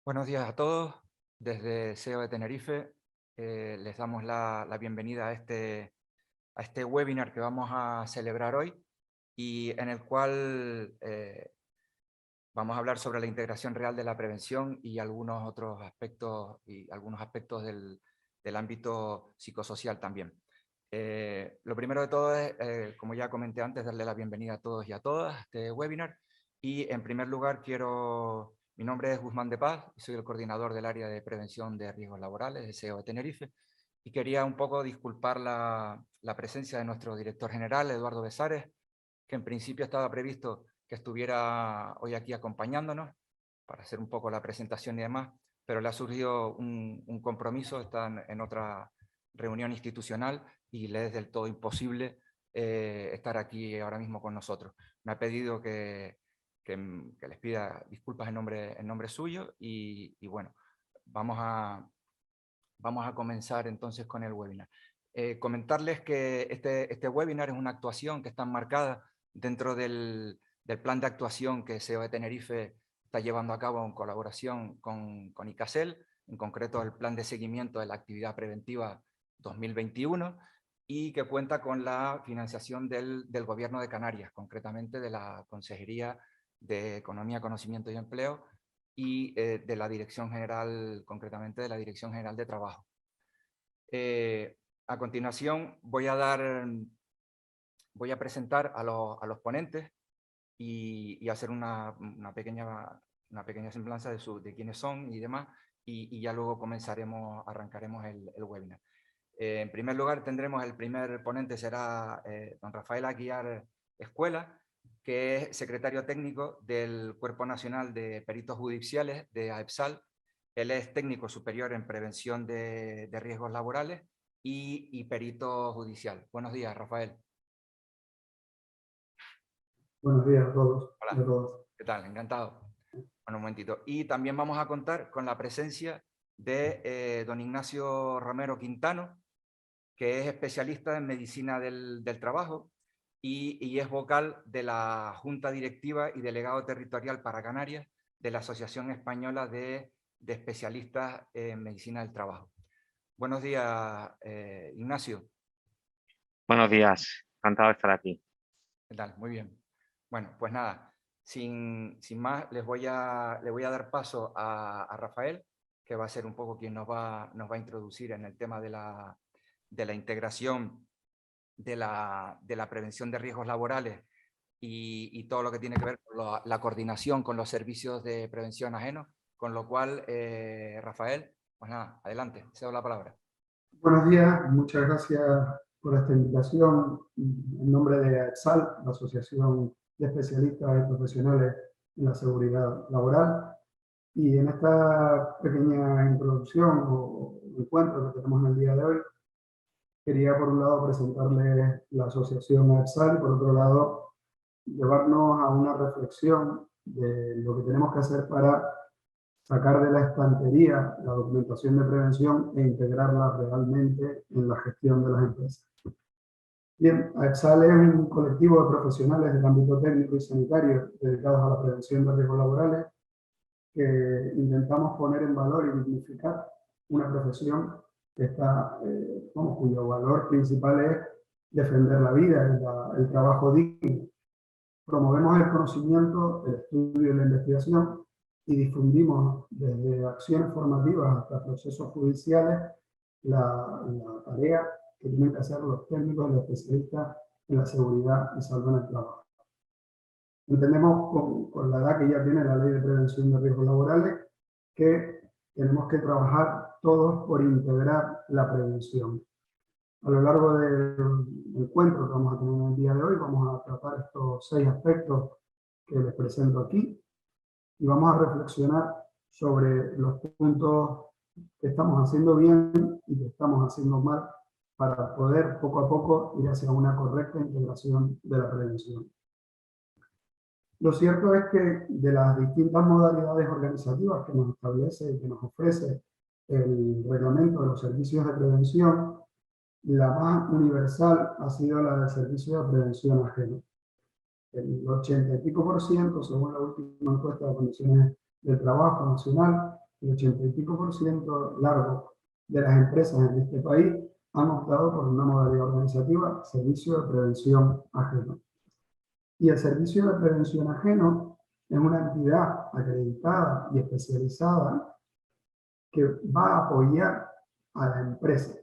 Buenos días a todos. Desde SEO de Tenerife les damos la bienvenida a este webinar que vamos a celebrar hoy y en el cual vamos a hablar sobre la integración real de la prevención y algunos otros aspectos del ámbito psicosocial también. Lo primero de todo es, como ya comenté antes, darle la bienvenida a todos y a todas a este webinar. Y en primer lugar mi nombre es Guzmán de Paz y soy el coordinador del área de prevención de riesgos laborales de SEO de Tenerife. Y quería un poco disculpar la presencia de nuestro director general, Eduardo Besares, que en principio estaba previsto que estuviera hoy aquí acompañándonos para hacer un poco la presentación y demás, pero le ha surgido un compromiso, está en otra reunión institucional y le es del todo imposible estar aquí ahora mismo con nosotros. Me ha pedido que les pida disculpas en nombre suyo y bueno, vamos a comenzar entonces con el webinar. Comentarles que este webinar es una actuación que está enmarcada dentro del plan de actuación que SEO de Tenerife está llevando a cabo en colaboración con ICASEL, en concreto el plan de seguimiento de la actividad preventiva 2021, y que cuenta con la financiación del Gobierno de Canarias, concretamente de la Consejería de Economía, Conocimiento y Empleo, y de la Dirección General, concretamente de la Dirección General de Trabajo. A continuación voy a presentar a los ponentes y hacer una pequeña semblanza de quiénes son y demás, y ya luego arrancaremos el webinar. En primer lugar tendremos el primer ponente, será don Rafael Aguiar Escuela, que es secretario técnico del Cuerpo Nacional de Peritos Judiciales de AEPSAL. Él es técnico superior en prevención de riesgos laborales y perito judicial. Buenos días, Rafael. Buenos días a todos. Hola, ¿qué tal? Encantado. Bueno, un momentito. Y también vamos a contar con la presencia de don Ignacio Romero Quintano, que es especialista en medicina del trabajo y es vocal de la Junta Directiva y Delegado Territorial para Canarias de la Asociación Española de Especialistas en Medicina del Trabajo. Buenos días, Ignacio. Buenos días, encantado de estar aquí. ¿Qué tal? Muy bien. Bueno, pues nada, sin más, le voy a dar paso a Rafael, que va a ser un poco quien nos va a introducir en el tema de la integración de la prevención de riesgos laborales y todo lo que tiene que ver con la coordinación con los servicios de prevención ajenos. Con lo cual, Rafael, pues nada, adelante, cedo la palabra. Buenos días, muchas gracias por esta invitación. En nombre de AEPSAL, la Asociación de Especialistas y Profesionales en la Seguridad Laboral, y en esta pequeña introducción o encuentro que tenemos en el día de hoy, quería por un lado presentarles la Asociación AEPSAL y por otro lado llevarnos a una reflexión de lo que tenemos que hacer para sacar de la estantería la documentación de prevención e integrarla realmente en la gestión de las empresas. Bien, AEPSAL es un colectivo de profesionales del ámbito técnico y sanitario dedicados a la prevención de riesgos laborales que intentamos poner en valor y dignificar una profesión que está, cuyo valor principal es defender la vida y el trabajo digno. Promovemos el conocimiento, el estudio y la investigación y difundimos desde acciones formativas hasta procesos judiciales la tarea que tienen que hacer los técnicos y los especialistas en la seguridad y salud en el trabajo. Entendemos con la edad que ya tiene la Ley de Prevención de Riesgos Laborales que tenemos que trabajar todos por integrar la prevención. A lo largo del encuentro que vamos a tener en el día de hoy, vamos a tratar estos 6 aspectos que les presento aquí y vamos a reflexionar sobre los puntos que estamos haciendo bien y que estamos haciendo mal para poder poco a poco ir hacia una correcta integración de la prevención. Lo cierto es que de las distintas modalidades organizativas que nos establece y que nos ofrece el reglamento de los servicios de prevención, la más universal ha sido la del servicio de prevención ajeno. El 80 y pico %, según la última encuesta de condiciones del trabajo nacional, el 80 y pico % largo de las empresas en este país han optado por una modalidad organizativa, servicio de prevención ajeno. Y el servicio de prevención ajeno es una entidad acreditada y especializada que va a apoyar a la empresa.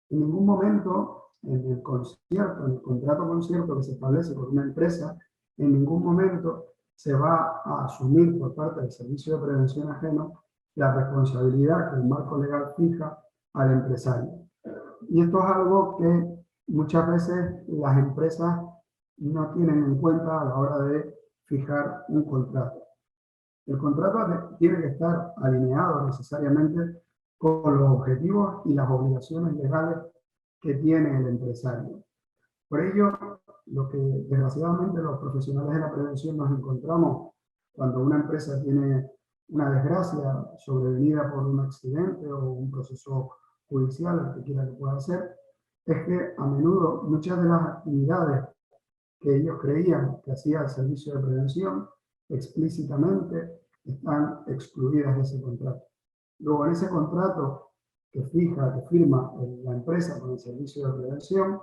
En ningún momento, en el contrato concierto que se establece por una empresa, en ningún momento se va a asumir por parte del servicio de prevención ajeno la responsabilidad que el marco legal fija al empresario. Y esto es algo que muchas veces las empresas no tienen en cuenta a la hora de fijar un contrato. El contrato tiene que estar alineado necesariamente con los objetivos y las obligaciones legales que tiene el empresario. Por ello, lo que desgraciadamente los profesionales de la prevención nos encontramos cuando una empresa tiene una desgracia sobrevenida por un accidente o un proceso judicial, el que quiera que pueda ser, es que a menudo muchas de las actividades que ellos creían que hacía el servicio de prevención explícitamente están excluidas de ese contrato. Luego, en ese contrato que firma la empresa con el servicio de prevención,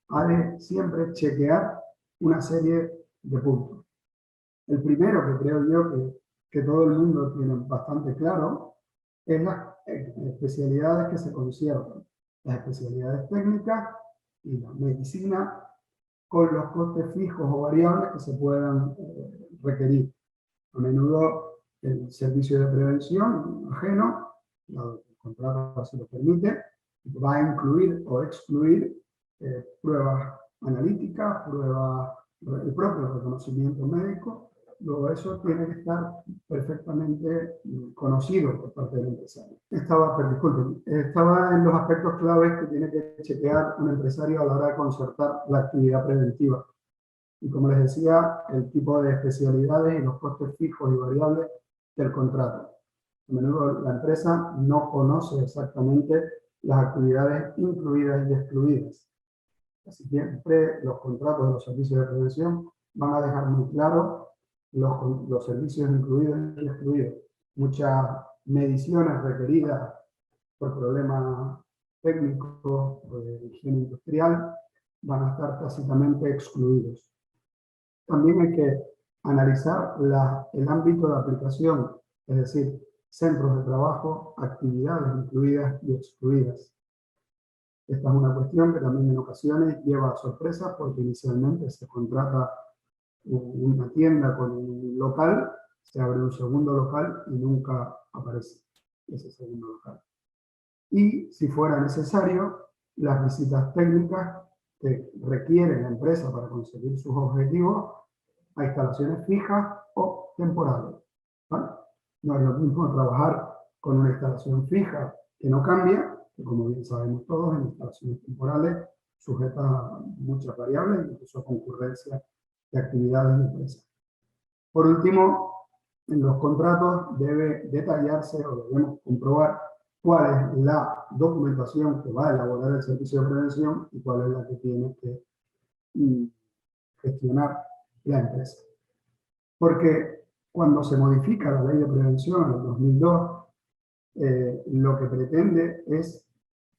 ha de siempre chequear una serie de puntos. El primero, que creo yo que todo el mundo tiene bastante claro, es las especialidades que se conciertan, las especialidades técnicas y la medicina, con los costes fijos o variables que se puedan requerir. A menudo el servicio de prevención ajeno, el contrato así lo permite, va a incluir o excluir pruebas analíticas, el propio reconocimiento médico. Luego eso tiene que estar perfectamente conocido por parte del empresario. Estaba en los aspectos claves que tiene que chequear un empresario a la hora de concertar la actividad preventiva. Y como les decía, el tipo de especialidades y los costes fijos y variables del contrato. A menudo la empresa no conoce exactamente las actividades incluidas y excluidas. Así que siempre los contratos de los servicios de prevención van a dejar muy claro los servicios incluidos y excluidos. Muchas mediciones requeridas por problemas técnicos o de higiene industrial van a estar tácitamente excluidos. También hay que analizar el ámbito de aplicación, es decir, centros de trabajo, actividades incluidas y excluidas. Esta es una cuestión que también en ocasiones lleva a sorpresas porque inicialmente se contrata una tienda con un local, se abre un segundo local y nunca aparece ese segundo local. Y si fuera necesario, las visitas técnicas que requiere la empresa para conseguir sus objetivos a instalaciones fijas o temporales. ¿Vale? No es lo mismo trabajar con una instalación fija que no cambia, que como bien sabemos todos, en instalaciones temporales sujetas a muchas variables, incluso a concurrencia de actividades de empresa. Por último, en los contratos debe detallarse o debemos comprobar cuál es la documentación que va a elaborar el servicio de prevención y cuál es la que tiene que gestionar la empresa. Porque cuando se modifica la ley de prevención en el 2002, lo que pretende es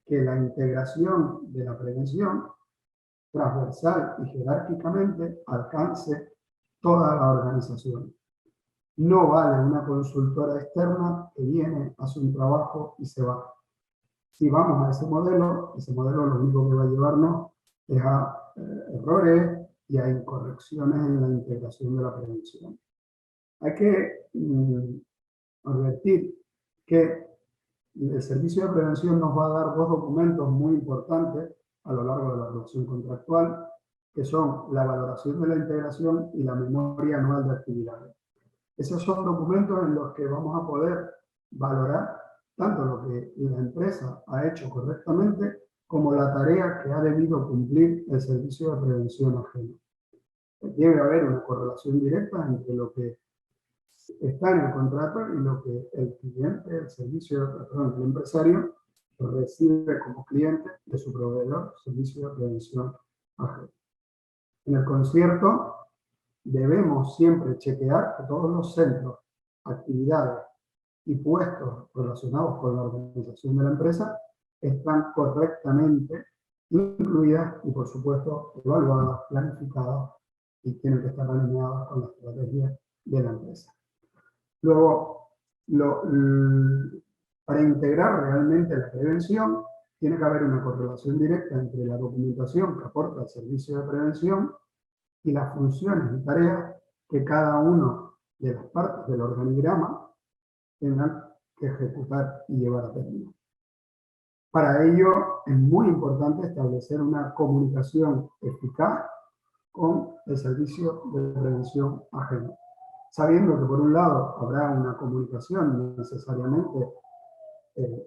que la integración de la prevención transversal y jerárquicamente alcance toda la organización. No vale una consultora externa que viene, hace un trabajo y se va. Si vamos a ese modelo lo único que va a llevarnos es a errores y a incorrecciones en la integración de la prevención. Hay que advertir que el servicio de prevención nos va a dar dos documentos muy importantes a lo largo de la relación contractual, que son la valoración de la integración y la memoria anual de actividades. Esos son documentos en los que vamos a poder valorar tanto lo que la empresa ha hecho correctamente como la tarea que ha debido cumplir el servicio de prevención ajeno. Debe haber una correlación directa entre lo que está en el contrato y lo que el cliente, el empresario recibe como cliente de su proveedor servicio de prevención ajeno. En el concierto debemos siempre chequear que todos los centros, actividades y puestos relacionados con la organización de la empresa están correctamente incluidas y, por supuesto, evaluadas, planificadas y tienen que estar alineadas con la estrategia de la empresa. Luego, para integrar realmente la prevención, tiene que haber una correlación directa entre la documentación que aporta el servicio de prevención y las funciones y tareas que cada una de las partes del organigrama tengan que ejecutar y llevar a término. Para ello es muy importante establecer una comunicación eficaz con el servicio de prevención ajeno, sabiendo que por un lado habrá una comunicación necesariamente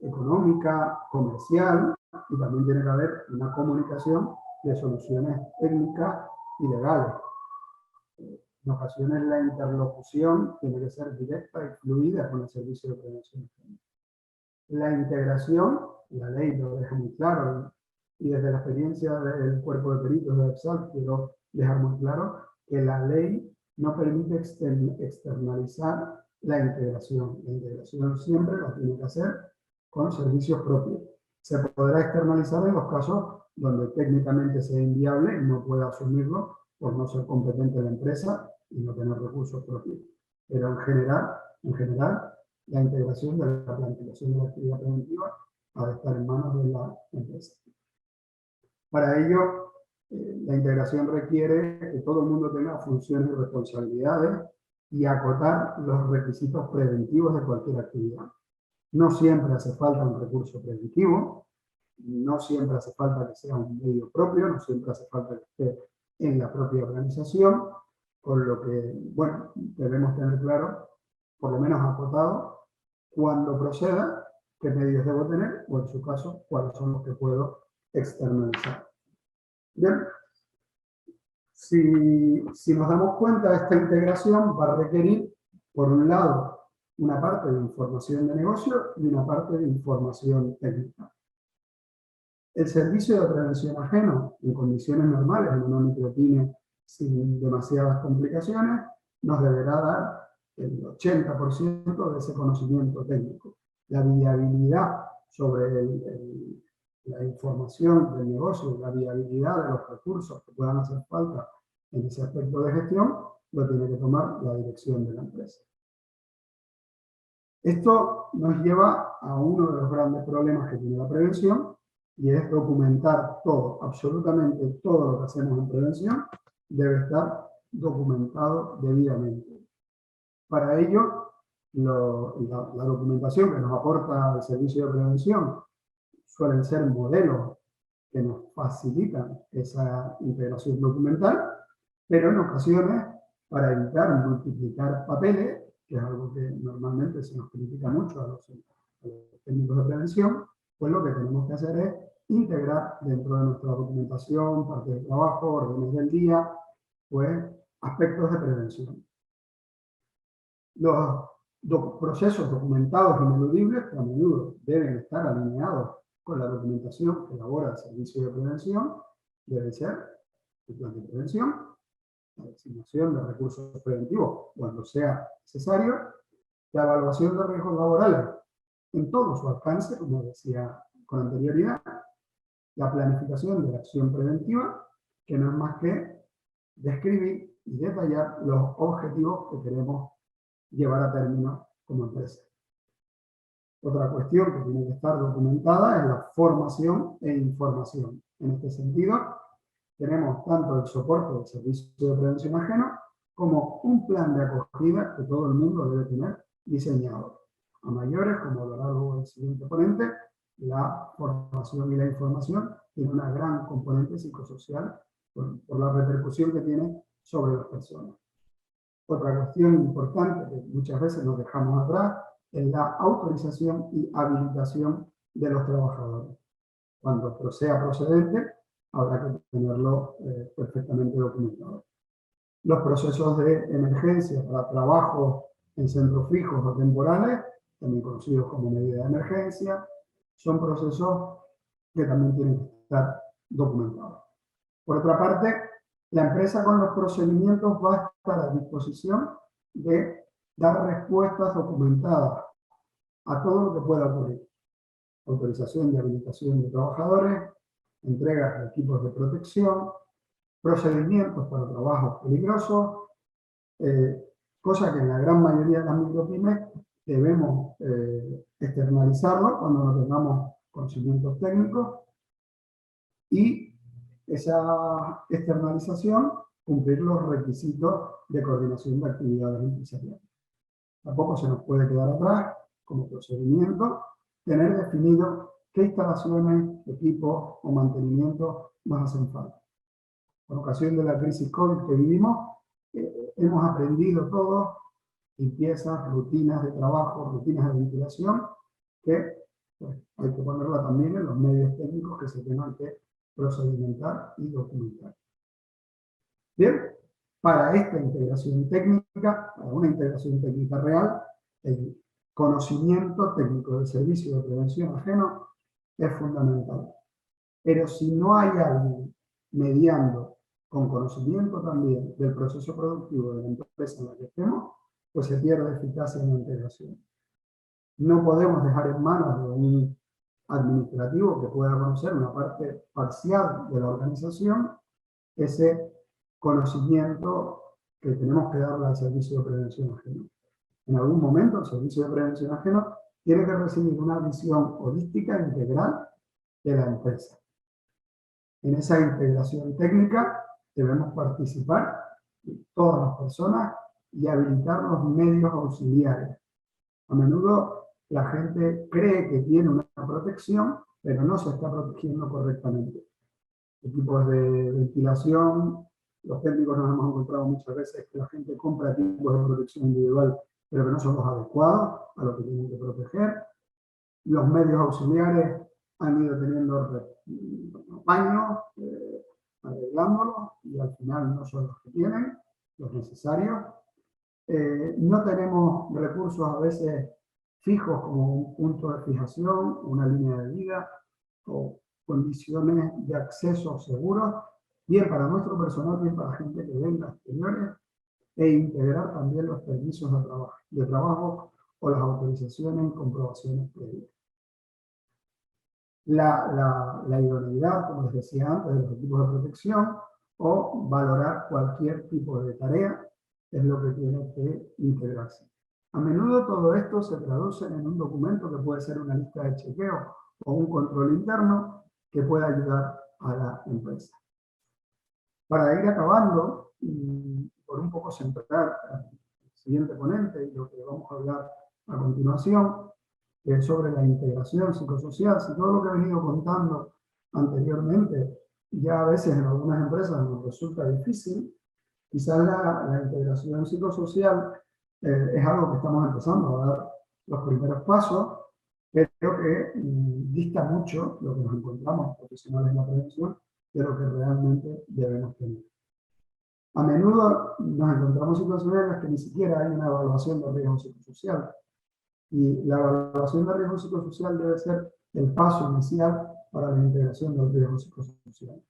económica, comercial, y también tiene que haber una comunicación de soluciones técnicas y legales. En ocasiones la interlocución tiene que ser directa y fluida con el servicio de prevención. La integración, la ley lo deja muy claro, y desde la experiencia del cuerpo de peritos de EPSAL quiero dejar muy claro que la ley no permite externalizar la integración. La integración siempre la tiene que hacer con servicios propios. Se podrá externalizar en los casos donde técnicamente sea inviable y no pueda asumirlo por no ser competente la empresa y no tener recursos propios. Pero en general, la integración de la planificación de la actividad preventiva ha de estar en manos de la empresa. Para ello, la integración requiere que todo el mundo tenga funciones y responsabilidades y acotar los requisitos preventivos de cualquier actividad. No siempre hace falta un recurso preventivo, no siempre hace falta que sea un medio propio, no siempre hace falta que esté en la propia organización, con lo que, bueno, debemos tener claro, por lo menos acotado, cuando proceda, qué medios debo tener, o en su caso, cuáles son los que puedo externalizar. Bien, si nos damos cuenta, esta integración va a requerir, por un lado, una parte de información de negocio y una parte de información técnica. El servicio de prevención ajeno, en condiciones normales, en una micropyme sin demasiadas complicaciones, nos deberá dar el 80% de ese conocimiento técnico. La viabilidad sobre la información del negocio, la viabilidad de los recursos que puedan hacer falta en ese aspecto de gestión, lo tiene que tomar la dirección de la empresa. Esto nos lleva a uno de los grandes problemas que tiene la prevención, y es documentar todo, absolutamente todo lo que hacemos en prevención debe estar documentado debidamente. Para ello, la documentación que nos aporta el servicio de prevención suelen ser modelos que nos facilitan esa integración documental, pero en ocasiones, para evitar multiplicar papeles, que es algo que normalmente se nos critica mucho a los técnicos de prevención, pues lo que tenemos que hacer es integrar dentro de nuestra documentación, parte de trabajo, órdenes del día, pues aspectos de prevención. Los procesos documentados ineludibles que a menudo deben estar alineados con la documentación que elabora el servicio de prevención deben ser el plan de prevención, la designación de recursos preventivos cuando sea necesario, la evaluación de riesgos laborales en todo su alcance, como decía con anterioridad, la planificación de la acción preventiva, que no es más que describir y detallar los objetivos que queremos llevar a término como empresa. Otra cuestión que tiene que estar documentada es la formación e información. En este sentido, tenemos tanto el soporte del servicio de prevención ajeno como un plan de acogida que todo el mundo debe tener diseñado. A mayores, como lo hará el siguiente ponente, la formación y la información tiene una gran componente psicosocial por la repercusión que tiene sobre las personas. Otra cuestión importante que muchas veces nos dejamos atrás es la autorización y habilitación de los trabajadores. Cuando sea procedente, habrá que tenerlo perfectamente documentado. Los procesos de emergencia para trabajos en centros fijos o temporales, también conocidos como medida de emergencia, son procesos que también tienen que estar documentados. Por otra parte, la empresa con los procedimientos va a estar a disposición de dar respuestas documentadas a todo lo que pueda ocurrir. Autorización y habilitación de trabajadores, entregas de equipos de protección, procedimientos para trabajos peligrosos, cosa que en la gran mayoría de las micropymes debemos externalizarlo cuando no tengamos conocimientos técnicos, y esa externalización cumplir los requisitos de coordinación de actividades empresariales. Tampoco se nos puede quedar atrás, como procedimiento, tener definido qué instalaciones, equipos o mantenimiento nos hacen falta. Por ocasión de la crisis COVID que vivimos, hemos aprendido todos limpiezas, rutinas de trabajo, rutinas de ventilación, que pues, hay que ponerla también en los medios técnicos que se tengan que procedimentar y documentar. Bien, para esta integración técnica, para una integración técnica real, el conocimiento técnico del servicio de prevención ajeno es fundamental. Pero si no hay alguien mediando con conocimiento también del proceso productivo de la empresa en la que estemos, pues se pierde eficacia en la integración. No podemos dejar en manos de un administrativo que pueda conocer una parte parcial de la organización ese conocimiento que tenemos que darle al servicio de prevención ajeno. En algún momento el servicio de prevención ajeno tiene que recibir una visión holística e integral de la empresa. En esa integración técnica debemos participar todas las personas y habilitar los medios auxiliares. A menudo la gente cree que tiene una protección, pero no se está protegiendo correctamente. Equipos de ventilación, los técnicos nos hemos encontrado muchas veces que la gente compra equipos de protección individual, pero que no son los adecuados a lo que tienen que proteger. Los medios auxiliares han ido teniendo paños, arreglándolos, y al final no son los que tienen, los necesarios. No tenemos recursos a veces fijos como un punto de fijación, una línea de vida o condiciones de acceso seguros, bien para nuestro personal, bien para gente que venga exteriores, e integrar también los permisos de trabajo o las autorizaciones y comprobaciones previas. La idoneidad, como les decía antes, de los equipos de protección o valorar cualquier tipo de tarea es lo que tiene que integrarse. A menudo todo esto se traduce en un documento que puede ser una lista de chequeo o un control interno que pueda ayudar a la empresa. Para ir acabando, y por un poco centrar el siguiente ponente y lo que vamos a hablar a continuación, que es sobre la integración psicosocial. Si todo lo que he venido contando anteriormente ya a veces en algunas empresas nos resulta difícil, quizás la integración psicosocial es algo que estamos empezando a dar los primeros pasos, pero que dista mucho lo que nos encontramos profesionales en la prevención de lo que realmente debemos tener. A menudo nos encontramos situaciones en las que ni siquiera hay una evaluación de riesgo psicosocial. Y la evaluación de riesgo psicosocial debe ser el paso inicial para la integración del riesgo psicosocial.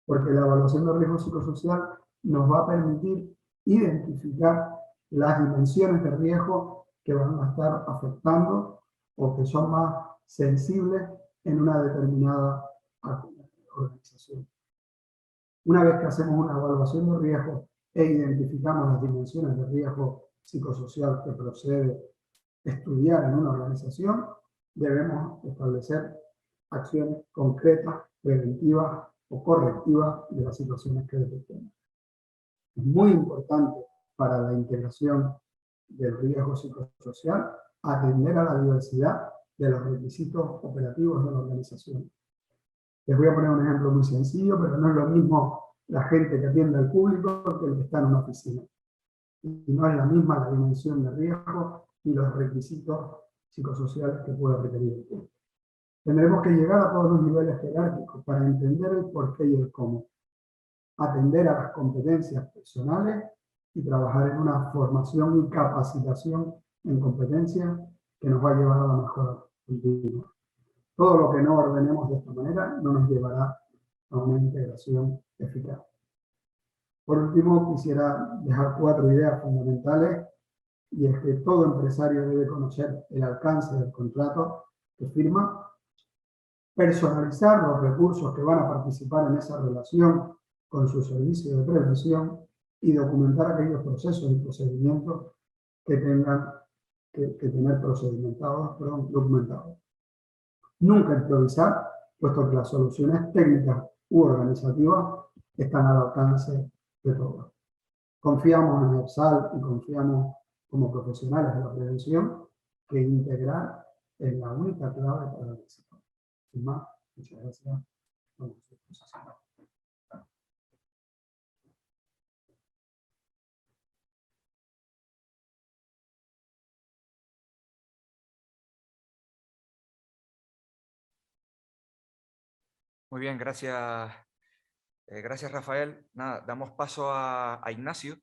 Porque la evaluación del riesgo psicosocial nos va a permitir identificar las dimensiones de riesgo que van a estar afectando o que son más sensibles en una determinada organización. Una vez que hacemos una evaluación de riesgo e identificamos las dimensiones de riesgo psicosocial que procede estudiar en una organización, debemos establecer acciones concretas, preventivas o correctivas de las situaciones que detectemos. Es muy importante para la integración del riesgo psicosocial atender a la diversidad de los requisitos operativos de la organización. Les voy a poner un ejemplo muy sencillo, pero no es lo mismo la gente que atiende al público que el que está en una oficina. Y no es la misma la dimensión de riesgo y los requisitos psicosociales que puede requerir el público. Tendremos que llegar a todos los niveles jerárquicos para entender el porqué y el cómo, atender a las competencias personales y trabajar en una formación y capacitación en competencias que nos va a llevar a la mejora continua. Todo lo que no ordenemos de esta manera no nos llevará a una integración eficaz. Por último, quisiera dejar 4 ideas fundamentales y es que todo empresario debe conocer el alcance del contrato que firma, personalizar los recursos que van a participar en esa relación con su servicio de prevención y documentar aquellos procesos y procedimientos que tengan que tener documentados. Nunca improvisar, puesto que las soluciones técnicas u organizativas están al alcance de todos. Confiamos en EPSAL y confiamos como profesionales de la prevención que integrar es la única clave para el éxito. Sin más, muchas gracias. Muy bien, gracias, gracias Rafael. Nada, damos paso a Ignacio,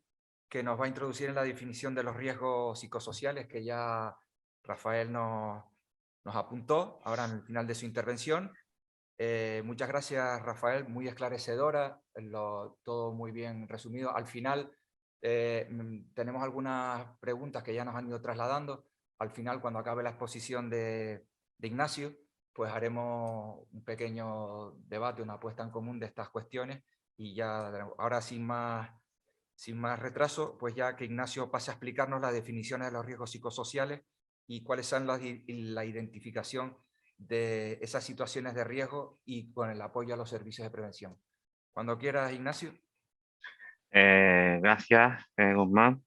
que nos va a introducir en la definición de los riesgos psicosociales que ya Rafael nos apuntó ahora en el final de su intervención. Muchas gracias, Rafael, muy esclarecedora, todo muy bien resumido. Al final tenemos algunas preguntas que ya nos han ido trasladando. Al final, cuando acabe la exposición de Ignacio, pues haremos un pequeño debate, una puesta en común de estas cuestiones y ya ahora sin más retraso, pues ya que Ignacio pase a explicarnos las definiciones de los riesgos psicosociales y cuáles son la identificación de esas situaciones de riesgo y con el apoyo a los servicios de prevención. Cuando quieras, Ignacio. Gracias, Guzmán.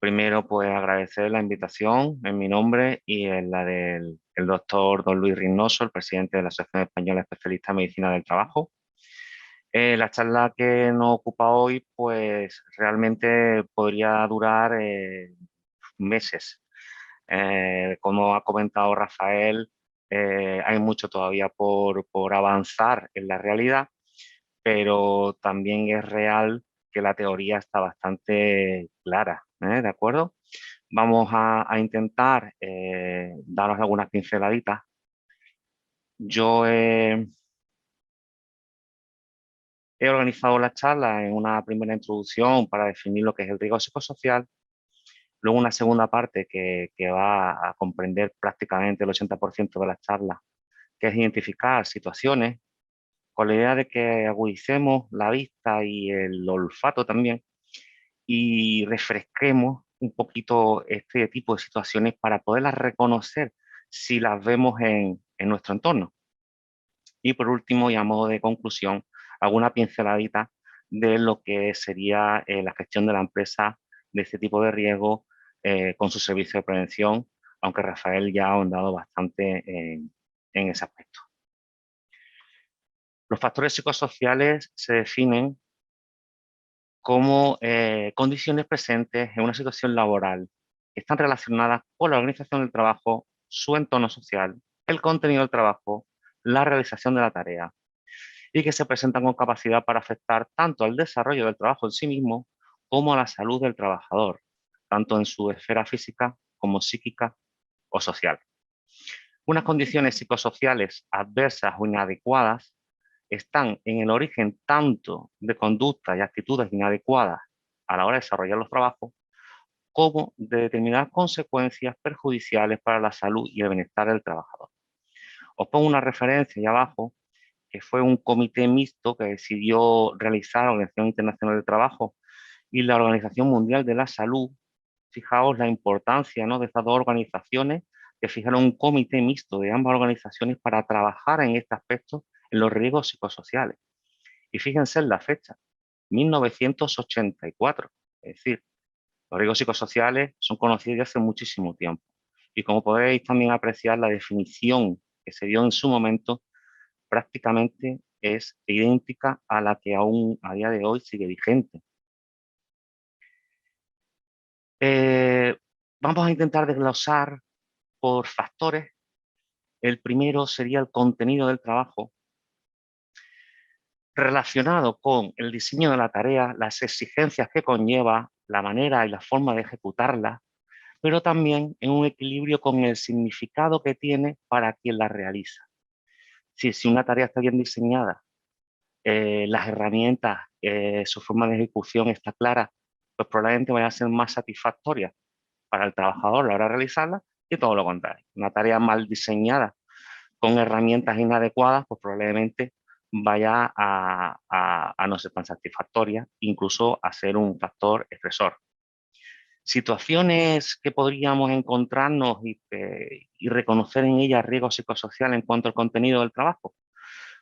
Primero, pues agradecer la invitación en mi nombre y en la del doctor don Luis Reynoso, el presidente de la Asociación Española Especialista en Medicina del Trabajo. La charla que nos ocupa hoy, pues realmente podría durar meses. Como ha comentado Rafael, hay mucho todavía por avanzar en la realidad, pero también es real que la teoría está bastante clara, ¿de acuerdo? Vamos a intentar daros algunas pinceladitas. Yo he organizado la charla en una primera introducción para definir lo que es el riesgo psicosocial, luego una segunda parte que va a comprender prácticamente el 80% de la charla, que es identificar situaciones con la idea de que agudicemos la vista y el olfato también y refresquemos un poquito este tipo de situaciones para poderlas reconocer si las vemos en nuestro entorno. Y por último, y a modo de conclusión, alguna pinceladita de lo que sería la gestión de la empresa de este tipo de riesgo con su servicio de prevención, aunque Rafael ya ha ahondado bastante en ese aspecto. Los factores psicosociales se definen como condiciones presentes en una situación laboral que están relacionadas con la organización del trabajo, su entorno social, el contenido del trabajo, la realización de la tarea, y que se presentan con capacidad para afectar tanto al desarrollo del trabajo en sí mismo como a la salud del trabajador, tanto en su esfera física como psíquica o social. Unas condiciones psicosociales adversas o inadecuadas están en el origen tanto de conductas y actitudes inadecuadas a la hora de desarrollar los trabajos, como de determinadas consecuencias perjudiciales para la salud y el bienestar del trabajador. Os pongo una referencia ahí abajo, que fue un comité mixto que decidió realizar la Organización Internacional del Trabajo y la Organización Mundial de la Salud. Fijaos la importancia, ¿no?, de estas dos organizaciones que fijaron un comité mixto de ambas organizaciones para trabajar en este aspecto, en los riesgos psicosociales. Y fíjense en la fecha, 1984. Es decir, los riesgos psicosociales son conocidos desde hace muchísimo tiempo. Y como podéis también apreciar, la definición que se dio en su momento prácticamente es idéntica a la que aún a día de hoy sigue vigente. Vamos a intentar desglosar por factores. El primero sería el contenido del trabajo, relacionado con el diseño de la tarea, las exigencias que conlleva, la manera y la forma de ejecutarla, pero también en un equilibrio con el significado que tiene para quien la realiza. Si una tarea está bien diseñada, las herramientas, su forma de ejecución está clara, pues probablemente vaya a ser más satisfactoria para el trabajador a la hora de realizarla y todo lo contrario. Una tarea mal diseñada con herramientas inadecuadas, pues probablemente vaya a no ser tan satisfactoria, incluso a ser un factor estresor. Situaciones que podríamos encontrarnos y reconocer en ellas riesgos psicosociales en cuanto al contenido del trabajo,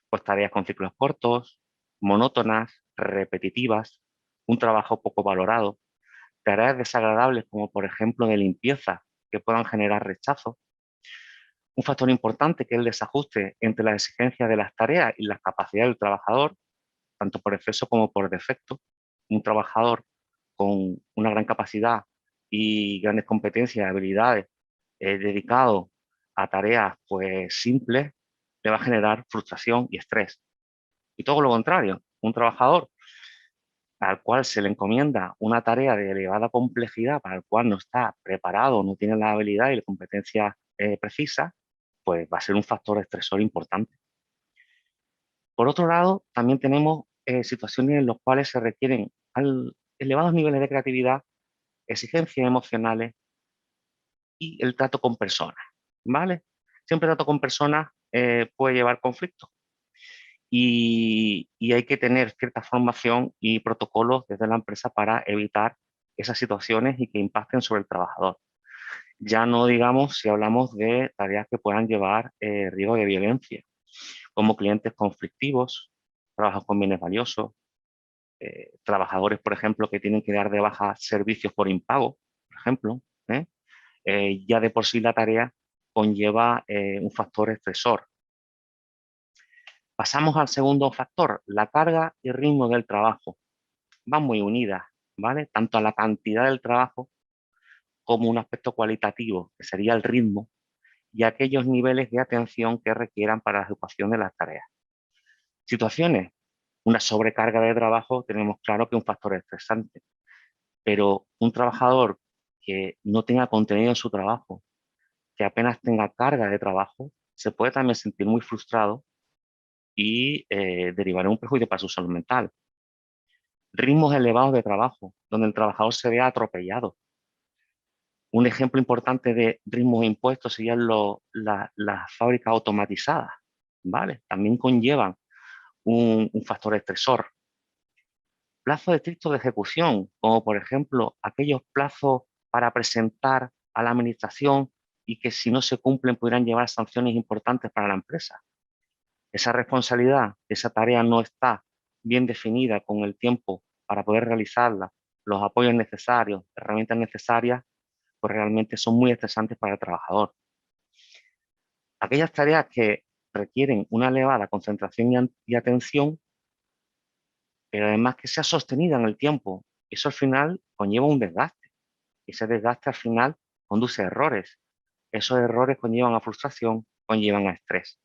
pues tareas con ciclos cortos, monótonas, repetitivas, un trabajo poco valorado, tareas desagradables como por ejemplo de limpieza que puedan generar rechazo. Un factor importante que es el desajuste entre las exigencias de las tareas y las capacidades del trabajador, tanto por exceso como por defecto. Un trabajador con una gran capacidad y grandes competencias y habilidades dedicado a tareas pues simples, le va a generar frustración y estrés. Y todo lo contrario, un trabajador al cual se le encomienda una tarea de elevada complejidad para el cual no está preparado, no tiene la habilidad y la competencia precisa, pues va a ser un factor estresor importante. Por otro lado, también tenemos situaciones en las cuales se requieren elevados niveles de creatividad, exigencias emocionales y el trato con personas, ¿vale? Siempre el trato con personas puede llevar conflictos y hay que tener cierta formación y protocolos desde la empresa para evitar esas situaciones y que impacten sobre el trabajador. Ya no digamos si hablamos de tareas que puedan llevar riesgo de violencia, como clientes conflictivos, trabajos con bienes valiosos, trabajadores, por ejemplo, que tienen que dar de baja servicios por impago, por ejemplo. Ya de por sí la tarea conlleva un factor estresor. Pasamos al segundo factor, la carga y ritmo del trabajo. Van muy unidas, ¿vale? Tanto a la cantidad del trabajo como un aspecto cualitativo, que sería el ritmo, y aquellos niveles de atención que requieran para la ejecución de las tareas. Situaciones, una sobrecarga de trabajo, tenemos claro que es un factor estresante, pero un trabajador que no tenga contenido en su trabajo, que apenas tenga carga de trabajo, se puede también sentir muy frustrado y derivar en un perjuicio para su salud mental. Ritmos elevados de trabajo, donde el trabajador se vea atropellado. Un ejemplo importante de ritmos impuestos serían las fábricas automatizadas, ¿vale? También conllevan un factor estresor. Plazos estrictos de ejecución, como por ejemplo aquellos plazos para presentar a la administración y que si no se cumplen pudieran llevar sanciones importantes para la empresa. Esa responsabilidad, esa tarea no está bien definida con el tiempo para poder realizarla, los apoyos necesarios, herramientas necesarias, pues realmente son muy estresantes para el trabajador. Aquellas tareas que requieren una elevada concentración y atención, pero además que sea sostenida en el tiempo, eso al final conlleva un desgaste. Ese desgaste al final conduce a errores. Esos errores conllevan a frustración, conllevan a estrés.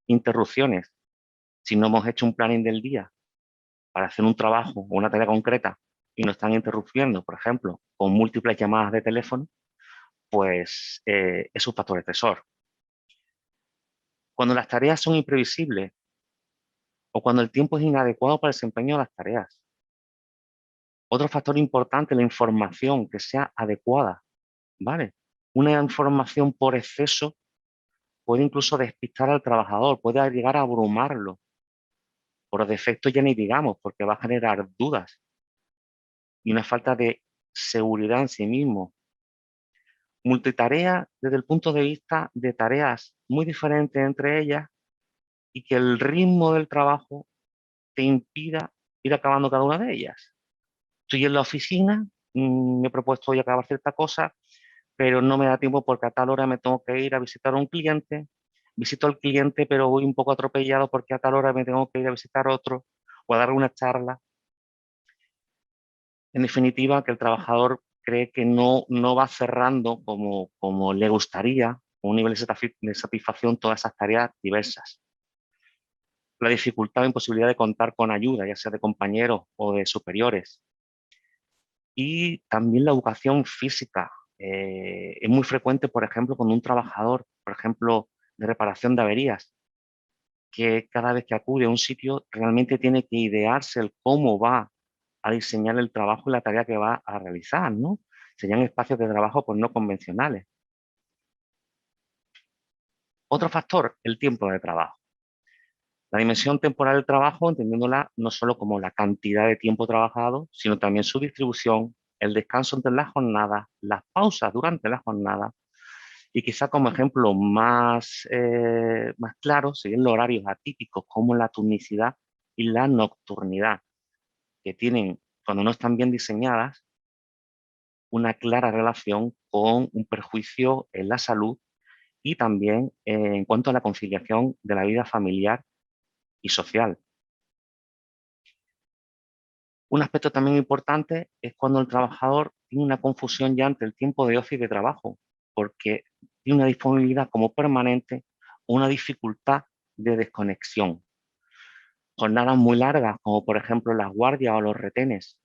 Interrupciones. Si no hemos hecho un planning del día para hacer un trabajo o una tarea concreta y nos están interrumpiendo, por ejemplo, con múltiples llamadas de teléfono, pues es un factor estresor. Cuando las tareas son imprevisibles o cuando el tiempo es inadecuado para el desempeño de las tareas. Otro factor importante, la información que sea adecuada, ¿vale? Una información por exceso puede incluso despistar al trabajador, puede llegar a abrumarlo. Por defecto ya ni digamos, porque va a generar dudas y una falta de seguridad en sí mismo. Multitarea desde el punto de vista de tareas muy diferentes entre ellas y que el ritmo del trabajo te impida ir acabando cada una de ellas. Estoy en la oficina, me he propuesto hoy acabar cierta cosa, pero no me da tiempo porque a tal hora me tengo que ir a visitar a un cliente. Visito al cliente, pero voy un poco atropellado porque a tal hora me tengo que ir a visitar otro o a dar una charla. En definitiva, que el trabajador cree que no va cerrando como le gustaría, con un nivel de satisfacción, todas esas tareas diversas. La dificultad o imposibilidad de contar con ayuda, ya sea de compañeros o de superiores. Y también la educación física. Es muy frecuente, por ejemplo, cuando un trabajador, por ejemplo, de reparación de averías, que cada vez que acude a un sitio realmente tiene que idearse el cómo va a diseñar el trabajo y la tarea que va a realizar, ¿no? serían espacios de trabajo pues, no convencionales. Otro factor, el tiempo de trabajo. La dimensión temporal del trabajo, entendiéndola no solo como la cantidad de tiempo trabajado, sino también su distribución, el descanso entre las jornadas, las pausas durante la jornada, y quizá como ejemplo más claro serían los horarios atípicos, como la turnicidad y la nocturnidad, que tienen, cuando no están bien diseñadas, una clara relación con un perjuicio en la salud y también en cuanto a la conciliación de la vida familiar y social. Un aspecto también importante es cuando el trabajador tiene una confusión ya entre el tiempo de ocio y de trabajo, porque tiene una disponibilidad como permanente o una dificultad de desconexión. Jornadas muy largas, como por ejemplo las guardias o los retenes,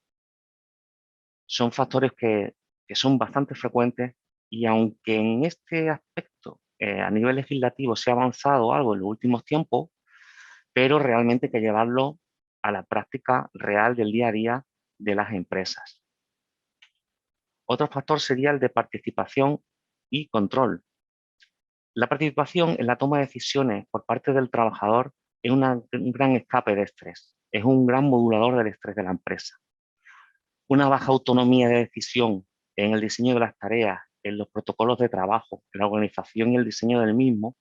son factores que son bastante frecuentes y aunque en este aspecto a nivel legislativo se ha avanzado algo en los últimos tiempos, pero realmente hay que llevarlo a la práctica real del día a día de las empresas. Otro factor sería el de participación y control. La participación en la toma de decisiones por parte del trabajador es un gran escape de estrés, es un gran modulador del estrés de la empresa. Una baja autonomía de decisión en el diseño de las tareas, en los protocolos de trabajo, en la organización y el diseño del mismo,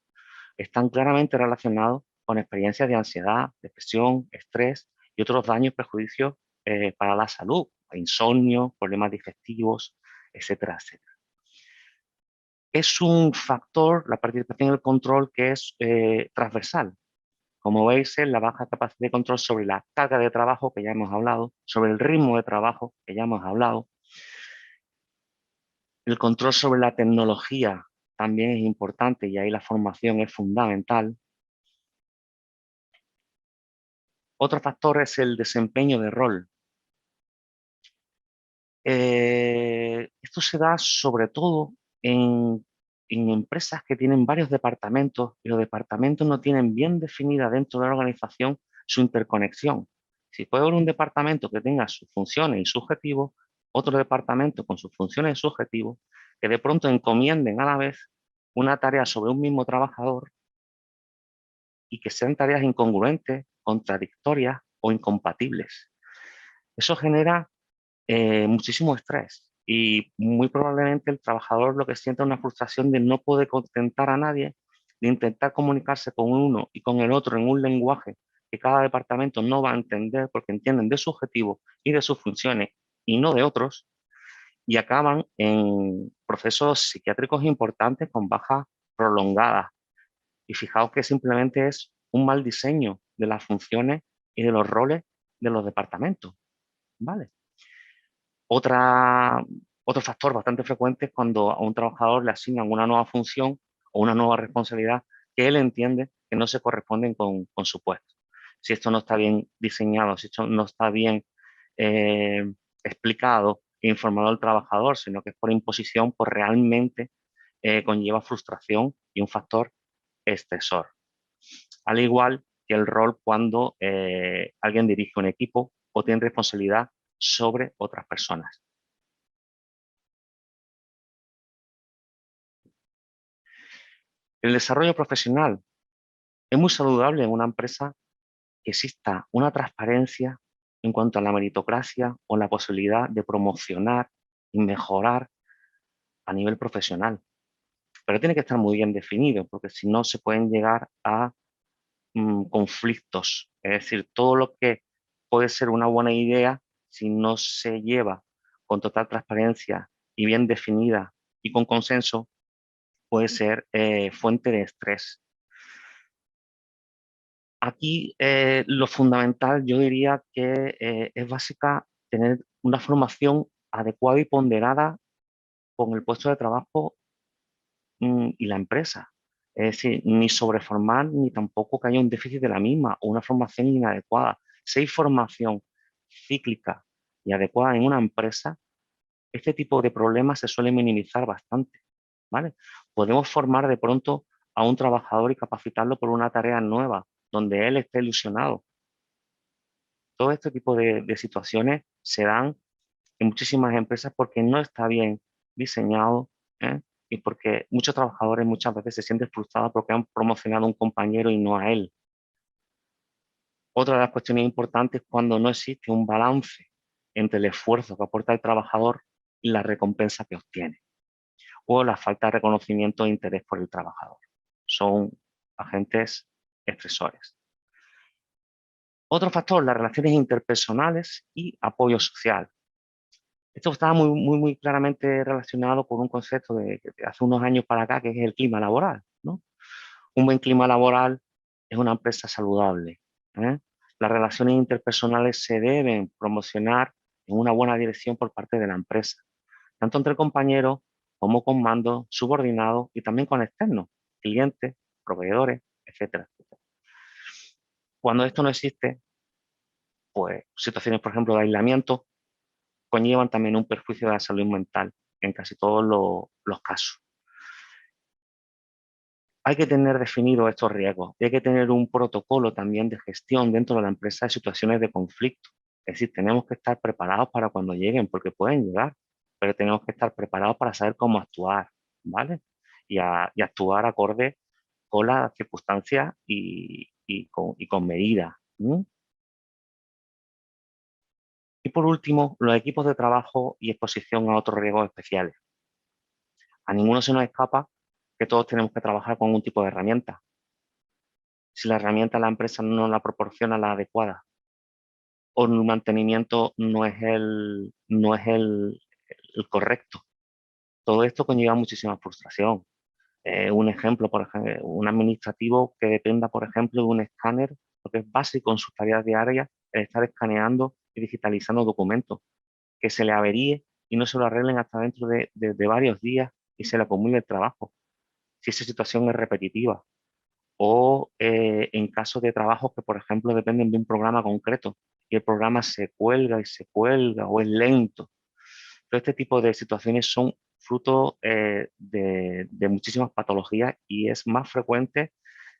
están claramente relacionados con experiencias de ansiedad, depresión, estrés y otros daños y perjuicios para la salud, insomnio, problemas digestivos, etcétera, etcétera. Es un factor, la participación en el control, que es transversal. Como veis, es la baja capacidad de control sobre la carga de trabajo, que ya hemos hablado, sobre el ritmo de trabajo, que ya hemos hablado. El control sobre la tecnología también es importante y ahí la formación es fundamental. Otro factor es el desempeño de rol. Esto se da sobre todo en empresas que tienen varios departamentos y los departamentos no tienen bien definida dentro de la organización su interconexión. Si puede haber un departamento que tenga sus funciones y su objetivo, otro departamento con sus funciones y su objetivo, que de pronto encomienden a la vez una tarea sobre un mismo trabajador y que sean tareas incongruentes, contradictorias o incompatibles. Eso genera muchísimo estrés y muy probablemente el trabajador lo que sienta es una frustración de no poder contentar a nadie, de intentar comunicarse con uno y con el otro en un lenguaje que cada departamento no va a entender porque entienden de su objetivo y de sus funciones y no de otros, y acaban en procesos psiquiátricos importantes con bajas prolongadas. Y fijaos que simplemente es un mal diseño de las funciones y de los roles de los departamentos, ¿vale? Otro factor bastante frecuente es cuando a un trabajador le asignan una nueva función o una nueva responsabilidad que él entiende que no se corresponden con su puesto. Si esto no está bien diseñado, si esto no está bien explicado e informado al trabajador, sino que es por imposición, pues realmente conlleva frustración y un factor estresor. Al igual que el rol cuando alguien dirige un equipo o tiene responsabilidad sobre otras personas. El desarrollo profesional es muy saludable en una empresa que exista una transparencia en cuanto a la meritocracia o la posibilidad de promocionar y mejorar a nivel profesional. Pero tiene que estar muy bien definido, porque si no se pueden llegar a conflictos. Es decir, todo lo que puede ser una buena idea, si no se lleva con total transparencia y bien definida y con consenso, puede ser fuente de estrés. Aquí lo fundamental yo diría que es básica tener una formación adecuada y ponderada con el puesto de trabajo y la empresa. Es decir, ni sobreformar ni tampoco que haya un déficit de la misma o una formación inadecuada. Si hay formación cíclica y adecuada en una empresa, este tipo de problemas se suele minimizar bastante, ¿vale? Podemos formar de pronto a un trabajador y capacitarlo por una tarea nueva, donde él esté ilusionado. Todo este tipo de situaciones se dan en muchísimas empresas porque no está bien diseñado, ¿eh? Y porque muchos trabajadores muchas veces se sienten frustrados porque han promocionado a un compañero y no a él. Otra de las cuestiones importantes es cuando no existe un balance entre el esfuerzo que aporta el trabajador y la recompensa que obtiene, o la falta de reconocimiento e interés por el trabajador. Son agentes estresores. Otro factor, las relaciones interpersonales y apoyo social. Esto estaba muy claramente relacionado con un concepto de hace unos años para acá, que es el clima laboral, ¿no? Un buen clima laboral es una empresa saludable, ¿eh? Las relaciones interpersonales se deben promocionar en una buena dirección por parte de la empresa, tanto entre compañeros como con mandos subordinados y también con externos, clientes, proveedores, etcétera, etcétera. Cuando esto no existe, pues situaciones, por ejemplo, de aislamiento, conllevan también un perjuicio de la salud mental en casi todos los casos. Hay que tener definidos estos riesgos y hay que tener un protocolo también de gestión dentro de la empresa de situaciones de conflicto. Es decir, tenemos que estar preparados para cuando lleguen, porque pueden llegar, pero tenemos que estar preparados para saber cómo actuar, ¿vale? Y actuar acorde con las circunstancias y con medida. Y por último, los equipos de trabajo y exposición a otros riesgos especiales. A ninguno se nos escapa que todos tenemos que trabajar con un tipo de herramienta. Si la herramienta la empresa no la proporciona la adecuada o el mantenimiento no es el correcto, todo esto conlleva muchísima frustración. Un ejemplo, por ejemplo, un administrativo que dependa, por ejemplo, de un escáner, lo que es básico en sus tareas diarias, es estar escaneando y digitalizando documentos, que se le averíe y no se lo arreglen hasta dentro de varios días y se le acumule el trabajo, si esa situación es repetitiva. O en caso de trabajos que, por ejemplo, dependen de un programa concreto y el programa se cuelga y se cuelga o es lento. Todo este tipo de situaciones son fruto de muchísimas patologías y es más frecuente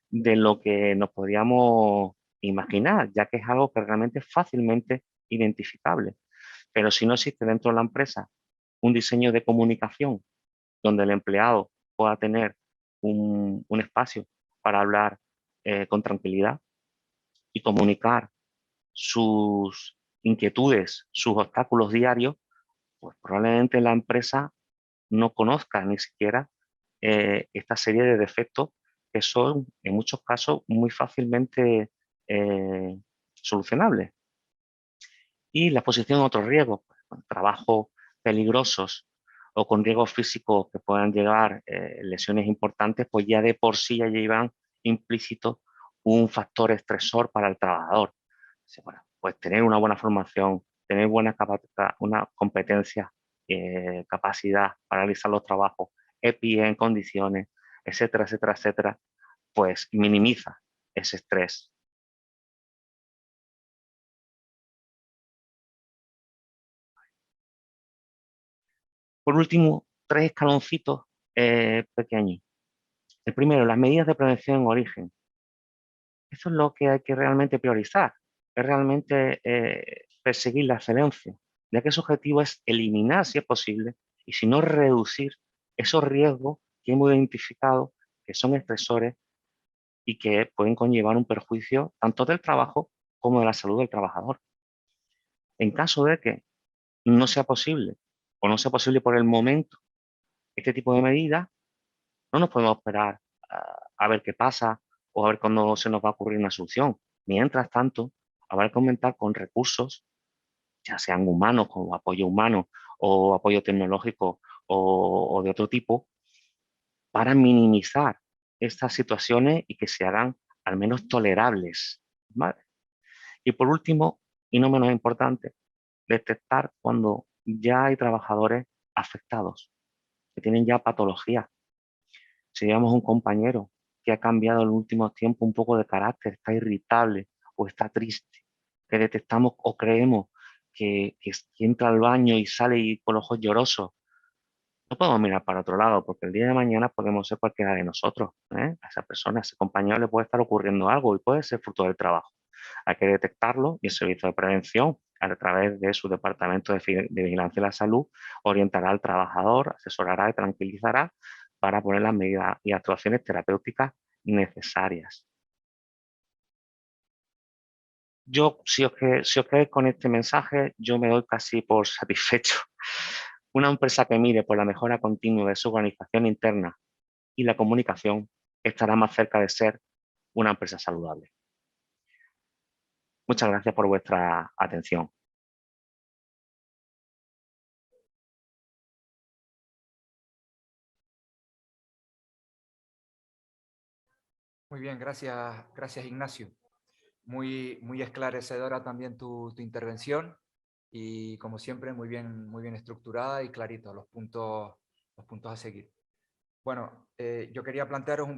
de lo que nos podríamos imaginar, ya que es algo que realmente es fácilmente identificable. Pero si no existe dentro de la empresa un diseño de comunicación donde el empleado pueda tener un espacio para hablar con tranquilidad y comunicar sus inquietudes, sus obstáculos diarios, pues probablemente la empresa no conozca ni siquiera esta serie de defectos que son en muchos casos muy fácilmente solucionables. Y la exposición a otros riesgos, pues, trabajos peligrosos o con riesgos físicos que puedan llegar lesiones importantes, pues ya de por sí ya llevan implícito un factor estresor para el trabajador. Bueno, pues tener una buena formación, tener buena una competencia, capacidad para realizar los trabajos, EPI en condiciones, etcétera, etcétera, etcétera, pues minimiza ese estrés. Por último, 3 escaloncitos pequeños. El primero, las medidas de prevención en origen. Eso es lo que hay que realmente priorizar, es realmente perseguir la excelencia, ya que su objetivo es eliminar, si es posible, y si no, reducir esos riesgos que hemos identificado que son estresores y que pueden conllevar un perjuicio tanto del trabajo como de la salud del trabajador. En caso de que no sea posible o no sea posible por el momento este tipo de medidas, no nos podemos esperar a ver qué pasa o a ver cuándo se nos va a ocurrir una solución. Mientras tanto, habrá que aumentar con recursos, ya sean humanos, como apoyo humano o apoyo tecnológico o de otro tipo, para minimizar estas situaciones y que se hagan al menos tolerables, ¿vale? Y por último, y no menos importante, detectar cuando ya hay trabajadores afectados, que tienen ya patologías. Si llevamos un compañero que ha cambiado en los últimos tiempos un poco de carácter, está irritable o está triste, que detectamos o creemos que entra al baño y sale y con los ojos llorosos, no podemos mirar para otro lado porque el día de mañana podemos ser cualquiera de nosotros, ¿eh? A esa persona, a ese compañero le puede estar ocurriendo algo y puede ser fruto del trabajo. Hay que detectarlo y el servicio de prevención, a través de su departamento de vigilancia de la salud, orientará al trabajador, asesorará y tranquilizará para poner las medidas y actuaciones terapéuticas necesarias. Yo, si os quedáis con este mensaje, yo me doy casi por satisfecho. Una empresa que mire por la mejora continua de su organización interna y la comunicación estará más cerca de ser una empresa saludable. Muchas gracias por vuestra atención. Muy bien, gracias Ignacio. Muy esclarecedora también tu intervención y como siempre muy bien estructurada y clarito los puntos a seguir. Bueno, yo quería plantearos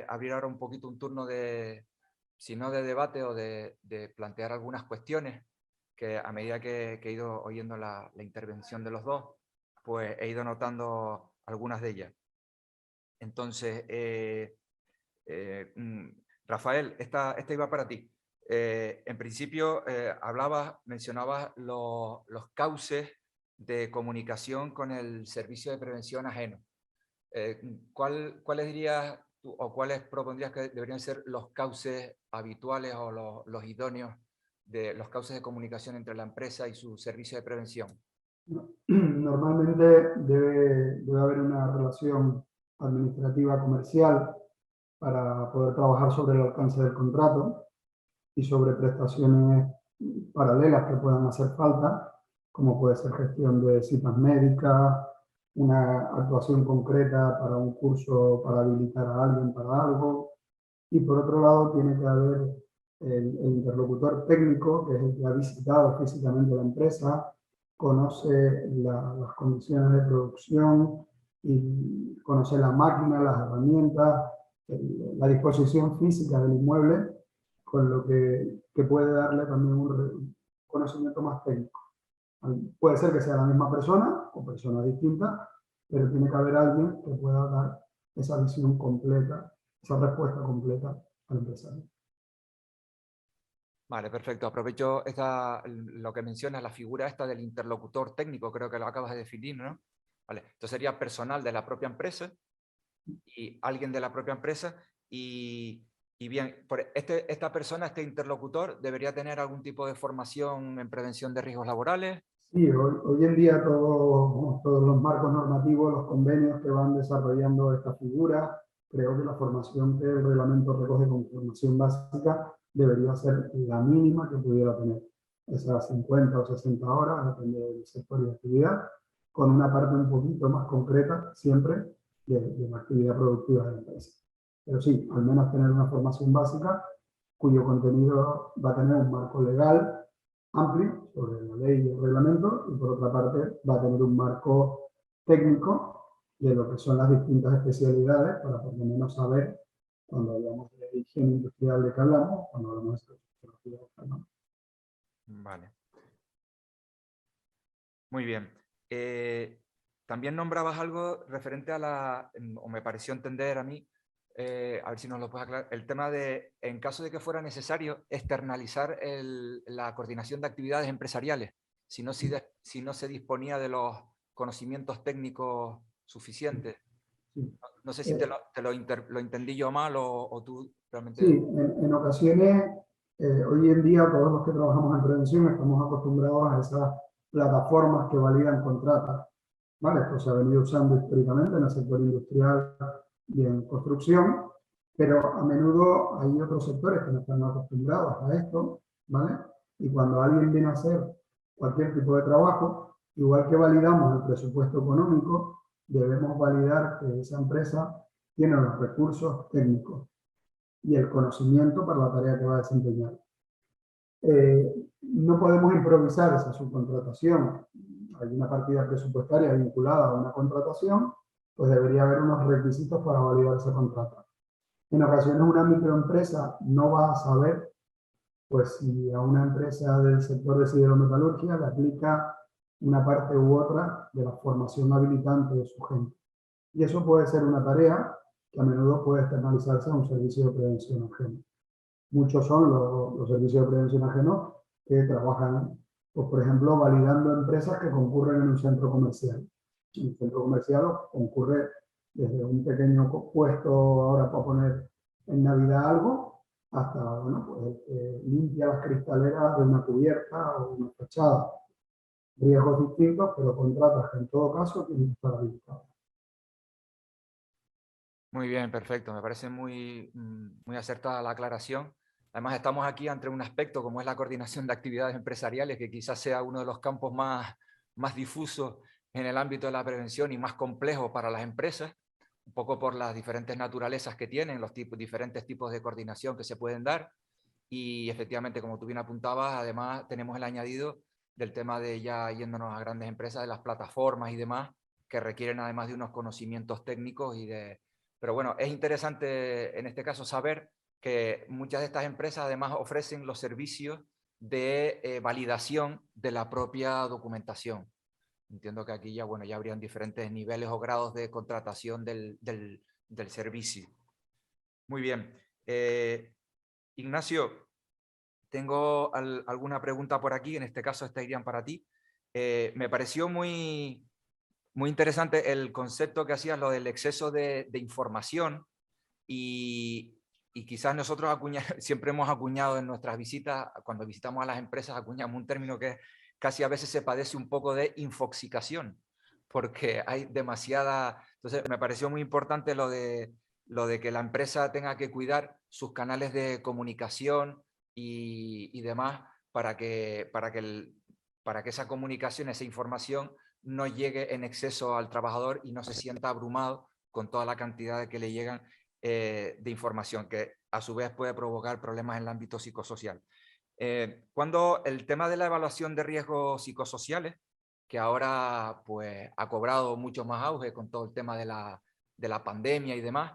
abrir ahora un poquito un turno si no de debate o de plantear algunas cuestiones que a medida que he ido oyendo la intervención de los dos, pues he ido notando algunas de ellas. Entonces, Rafael, esta iba para ti. En principio, mencionabas los cauces de comunicación con el servicio de prevención ajeno. ¿Cuáles dirías tú, o cuáles propondrías que deberían ser los cauces habituales o los idóneos de los cauces de comunicación entre la empresa y su servicio de prevención? Normalmente debe haber una relación administrativa comercial para poder trabajar sobre el alcance del contrato y sobre prestaciones paralelas que puedan hacer falta, como puede ser gestión de citas médicas, una actuación concreta para un curso para habilitar a alguien para algo. Y por otro lado tiene que haber el interlocutor técnico, que es el que ha visitado físicamente la empresa, conoce las condiciones de producción y conoce la máquina, las herramientas, la disposición física del inmueble, con lo que puede darle también un conocimiento más técnico. Puede ser que sea la misma persona o personas distintas, pero tiene que haber alguien que pueda dar esa visión completa, esa respuesta completa al empresario. Vale, perfecto. Aprovecho lo que mencionas, la figura esta del interlocutor técnico, creo que lo acabas de definir, ¿no? Vale, esto sería personal de la propia empresa y alguien de la propia empresa y bien, esta persona, este interlocutor, ¿debería tener algún tipo de formación en prevención de riesgos laborales? Sí, hoy en día todos los marcos normativos, los convenios que van desarrollando esta figura, creo que la formación que el reglamento recoge como formación básica debería ser la mínima que pudiera tener. Esas 50 o 60 horas, depende del sector y de actividad, con una parte un poquito más concreta siempre de la actividad productiva de la empresa. Pero sí, al menos tener una formación básica cuyo contenido va a tener un marco legal amplio sobre la ley y el reglamento, y por otra parte va a tener un marco técnico de lo que son las distintas especialidades para por lo menos saber cuando hablamos de higiene industrial de qué hablamos, cuando hablamos de tecnología de qué hablamos. Vale. Muy bien. También nombrabas algo referente o me pareció entender a mí, a ver si nos lo puedes aclarar, el tema de, en caso de que fuera necesario, externalizar la coordinación de actividades empresariales, si no se disponía de los conocimientos técnicos suficientes. Sí. No sé si lo entendí yo mal o tú realmente... Sí, en ocasiones, hoy en día todos los que trabajamos en prevención estamos acostumbrados a esas plataformas que validan contratos. ¿Vale? Esto se ha venido usando históricamente en el sector industrial y en construcción, pero a menudo hay otros sectores que no están acostumbrados a esto, ¿vale? Y cuando alguien viene a hacer cualquier tipo de trabajo, igual que validamos el presupuesto económico, debemos validar que esa empresa tiene los recursos técnicos y el conocimiento para la tarea que va a desempeñar. No podemos improvisar esa subcontratación. Hay una partida presupuestaria vinculada a una contratación, pues debería haber unos requisitos para validar ese contrato. En ocasiones una microempresa no va a saber, pues si a una empresa del sector de siderometalurgia le aplica una parte u otra de la formación habilitante de su gente. Y eso puede ser una tarea que a menudo puede externalizarse a un servicio de prevención ajeno. Muchos son los servicios de prevención ajeno que trabajan, pues, por ejemplo, validando empresas que concurren en un centro comercial. En un centro comercial concurre desde un pequeño puesto ahora para poner en Navidad algo, hasta, bueno, pues, limpia las cristaleras de una cubierta o una fachada. Riesgos distintos, pero contratas que en todo caso tienen que estar habilitados. Muy bien, perfecto. Me parece muy acertada la aclaración. Además, estamos aquí ante un aspecto como es la coordinación de actividades empresariales, que quizás sea uno de los campos más difusos en el ámbito de la prevención y más complejo para las empresas, un poco por las diferentes naturalezas que tienen, los diferentes tipos de coordinación que se pueden dar. Y efectivamente, como tú bien apuntabas, además tenemos el añadido del tema de, ya yéndonos a grandes empresas, de las plataformas y demás, que requieren además de unos conocimientos técnicos y de... Pero bueno, es interesante en este caso saber que muchas de estas empresas además ofrecen los servicios de validación de la propia documentación. Entiendo que aquí ya, bueno, ya habrían diferentes niveles o grados de contratación del servicio. Muy bien. Ignacio, tengo alguna pregunta por aquí, en este caso esta irían para ti. Me pareció muy interesante el concepto que hacías, lo del exceso de información y quizás nosotros siempre hemos acuñado en nuestras visitas, cuando visitamos a las empresas, acuñamos un término que casi a veces se padece un poco de infoxicación, porque hay demasiada... Entonces, me pareció muy importante lo de que la empresa tenga que cuidar sus canales de comunicación y demás para que esa comunicación, esa información no llegue en exceso al trabajador y no se sienta abrumado con toda la cantidad de que le llegan de información, que a su vez puede provocar problemas en el ámbito psicosocial. Cuando el tema de la evaluación de riesgos psicosociales, que ahora pues ha cobrado mucho más auge con todo el tema de la pandemia y demás,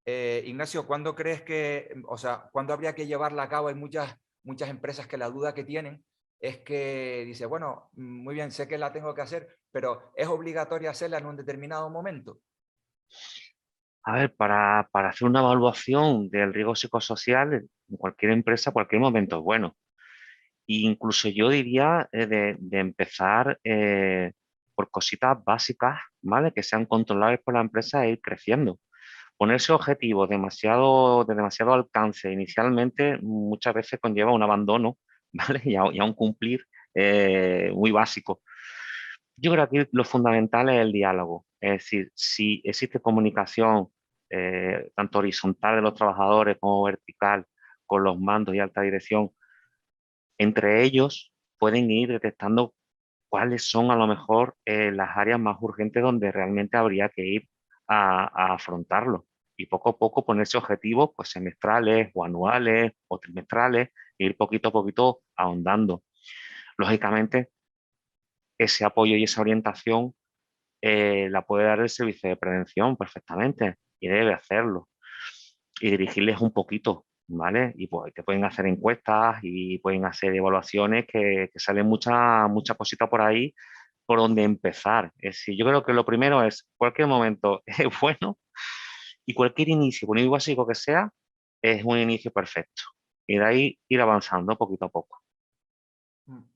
Ignacio, ¿cuándo crees que, o sea, cuándo habría que llevarla a cabo? Hay muchas empresas que la duda que tienen es que dice, bueno, muy bien, sé que la tengo que hacer, pero ¿es obligatorio hacerla en un determinado momento? A ver, para hacer una evaluación del riesgo psicosocial en cualquier empresa, cualquier momento es bueno. E incluso yo diría de empezar por cositas básicas, ¿vale? Que sean controlables por la empresa e ir creciendo. Ponerse objetivos de demasiado alcance inicialmente muchas veces conlleva un abandono, ¿vale? Y a un cumplir muy básico. Yo creo que aquí lo fundamental es el diálogo. Es decir, si existe comunicación tanto horizontal de los trabajadores como vertical con los mandos y alta dirección, entre ellos pueden ir detectando cuáles son a lo mejor las áreas más urgentes donde realmente habría que ir a afrontarlo. Y poco a poco ponerse objetivos pues, semestrales o anuales o trimestrales e ir poquito a poquito ahondando. Lógicamente, ese apoyo y esa orientación la puede dar el servicio de prevención perfectamente y debe hacerlo y dirigirles un poquito, ¿vale? Y pues te pueden hacer encuestas y pueden hacer evaluaciones que salen mucha cosita por ahí por donde empezar. Es decir, yo creo que lo primero es cualquier momento es bueno y cualquier inicio, por muy básico que sea, es un inicio perfecto. Y de ahí ir avanzando poquito a poco.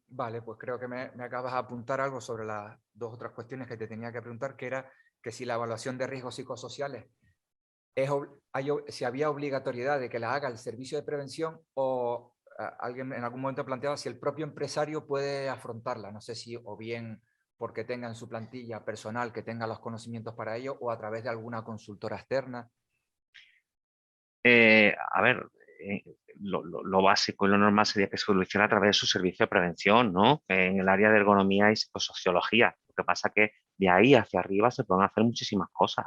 Vale, pues creo que me acabas de apuntar algo sobre las dos otras cuestiones que te tenía que preguntar, que era que si la evaluación de riesgos psicosociales si había obligatoriedad de que la haga el servicio de prevención o alguien en algún momento planteaba si el propio empresario puede afrontarla. No sé si o bien porque tenga en su plantilla personal que tenga los conocimientos para ello o a través de alguna consultora externa. A ver, eh, lo básico y lo normal sería que se solucione a través de su servicio de prevención, ¿no? En el área de ergonomía y psicosociología. Lo que pasa que de ahí hacia arriba se pueden hacer muchísimas cosas.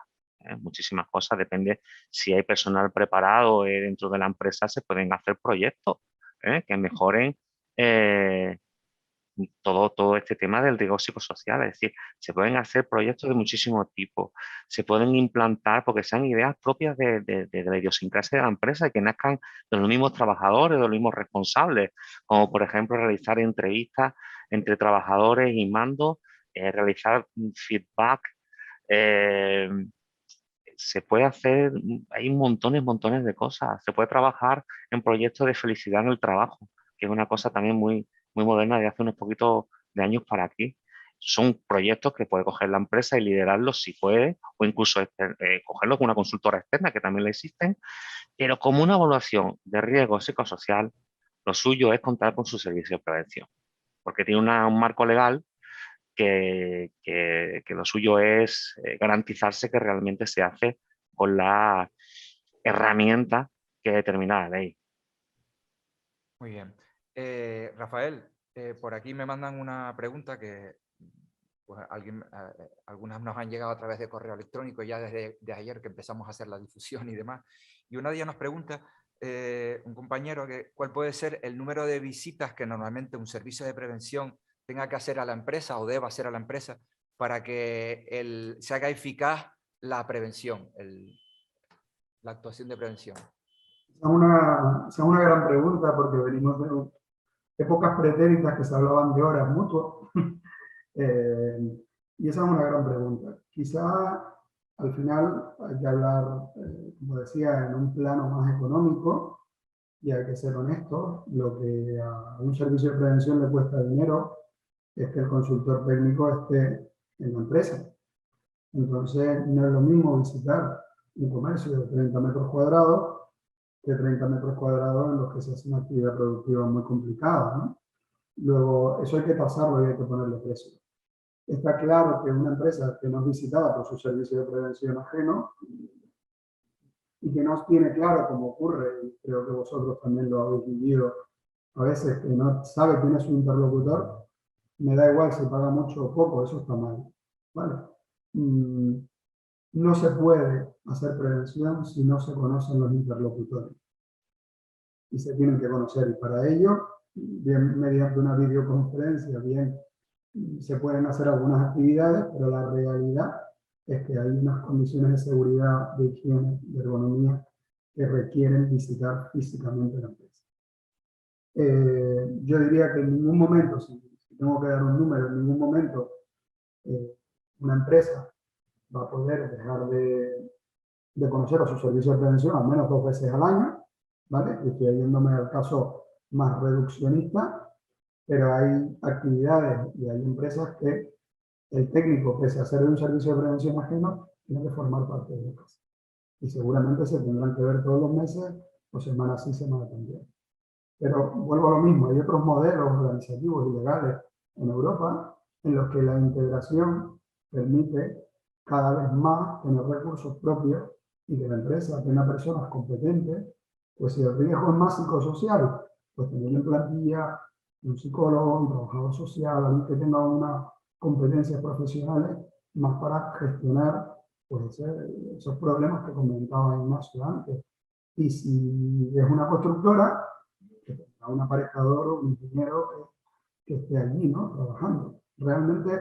Muchísimas cosas. Depende si hay personal preparado dentro de la empresa, se pueden hacer proyectos que mejoren todo este tema del riesgo psicosocial. Es decir, se pueden hacer proyectos de muchísimos tipos, se pueden implantar porque sean ideas propias de la idiosincrasia de la empresa y que nazcan de los mismos trabajadores, de los mismos responsables, como por ejemplo realizar entrevistas entre trabajadores y mando, realizar feedback, se puede hacer, hay montones de cosas. Se puede trabajar en proyectos de felicidad en el trabajo, que es una cosa también muy moderna de hace unos poquitos de años para aquí. Son proyectos que puede coger la empresa y liderarlos si puede, o incluso cogerlo con una consultora externa, que también la existen, pero como una evaluación de riesgo psicosocial, lo suyo es contar con su servicio de prevención, porque tiene un marco legal que lo suyo es garantizarse que realmente se hace con la herramienta que determina la ley. Muy bien. Rafael, por aquí me mandan una pregunta que pues, algunas nos han llegado a través de correo electrónico ya desde ayer que empezamos a hacer la difusión y demás. Y una de ellas nos pregunta, un compañero, que cuál puede ser el número de visitas que normalmente un servicio de prevención tenga que hacer a la empresa o deba hacer a la empresa para que se haga eficaz la prevención, la actuación de prevención. Esa es una gran pregunta porque venimos de épocas pretéritas que se hablaban de horas mutuas. Y esa es una gran pregunta. Quizá al final hay que hablar, como decía, en un plano más económico y hay que ser honestos. Lo que a un servicio de prevención le cuesta dinero es que el consultor técnico esté en la empresa. Entonces, no es lo mismo visitar un comercio de 30 metros cuadrados que 30 metros cuadrados en los que se hace una actividad productiva muy complicada, ¿no? Luego, eso hay que tasarlo y hay que ponerle precio. Está claro que una empresa que no es visitada por su servicio de prevención ajeno y que no tiene claro cómo ocurre, y creo que vosotros también lo habéis vivido, a veces que no sabe quién es su interlocutor, me da igual si paga mucho o poco, eso está mal. ¿Vale? No se puede hacer prevención si no se conocen los interlocutores. Y se tienen que conocer. Y para ello, bien mediante una videoconferencia, bien se pueden hacer algunas actividades, pero la realidad es que hay unas condiciones de seguridad, de higiene, de ergonomía que requieren visitar físicamente la empresa. Yo diría que en ningún momento, si tengo que dar un número, en ningún momento una empresa va a poder dejar de conocer a su servicio de prevención al menos 2 veces al año, ¿vale? Y estoy yéndome al caso más reduccionista, pero hay actividades y hay empresas que el técnico, pese a ser de un servicio de prevención ajeno, tiene que formar parte de la casa. Y seguramente se tendrán que ver todos los meses o semana sí, semana también. Pero vuelvo a lo mismo, hay otros modelos organizativos y legales en Europa en los que la integración permite cada vez más tener recursos propios y que la empresa tenga personas competentes, pues si el riesgo es más psicosocial, pues tener en plantilla un psicólogo, un trabajador social, alguien que tenga unas competencias profesionales más para gestionar pues, esos problemas que comentaba Ignacio antes. Y si es una constructora, que tenga un aparejador o un ingeniero que esté allí, ¿no? Trabajando. Realmente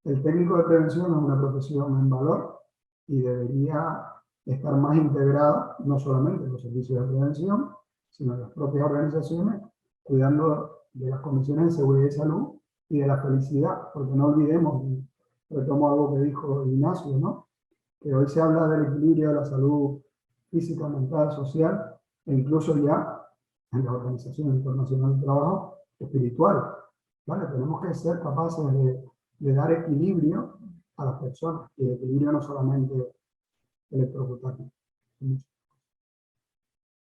el técnico de prevención es una profesión en valor y debería estar más integrada, no solamente en los servicios de prevención, sino en las propias organizaciones, cuidando de las condiciones de seguridad y salud y de la felicidad, porque no olvidemos, y retomo algo que dijo Ignacio, ¿no? Que hoy se habla del equilibrio de la salud física, mental, social, e incluso ya en la Organización Internacional del Trabajo, espiritual. ¿Vale? Tenemos que ser capaces de dar equilibrio a las personas, y el equilibrio no solamente electrocutarnos.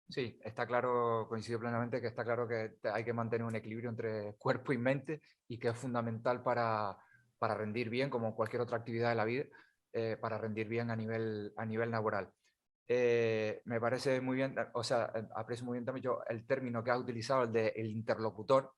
Sí, está claro, coincido plenamente que está claro que hay que mantener un equilibrio entre cuerpo y mente y que es fundamental para rendir bien, como cualquier otra actividad de la vida, para rendir bien a nivel laboral. Me parece muy bien, o sea, aprecio muy bien también yo el término que has utilizado, el de el interlocutor,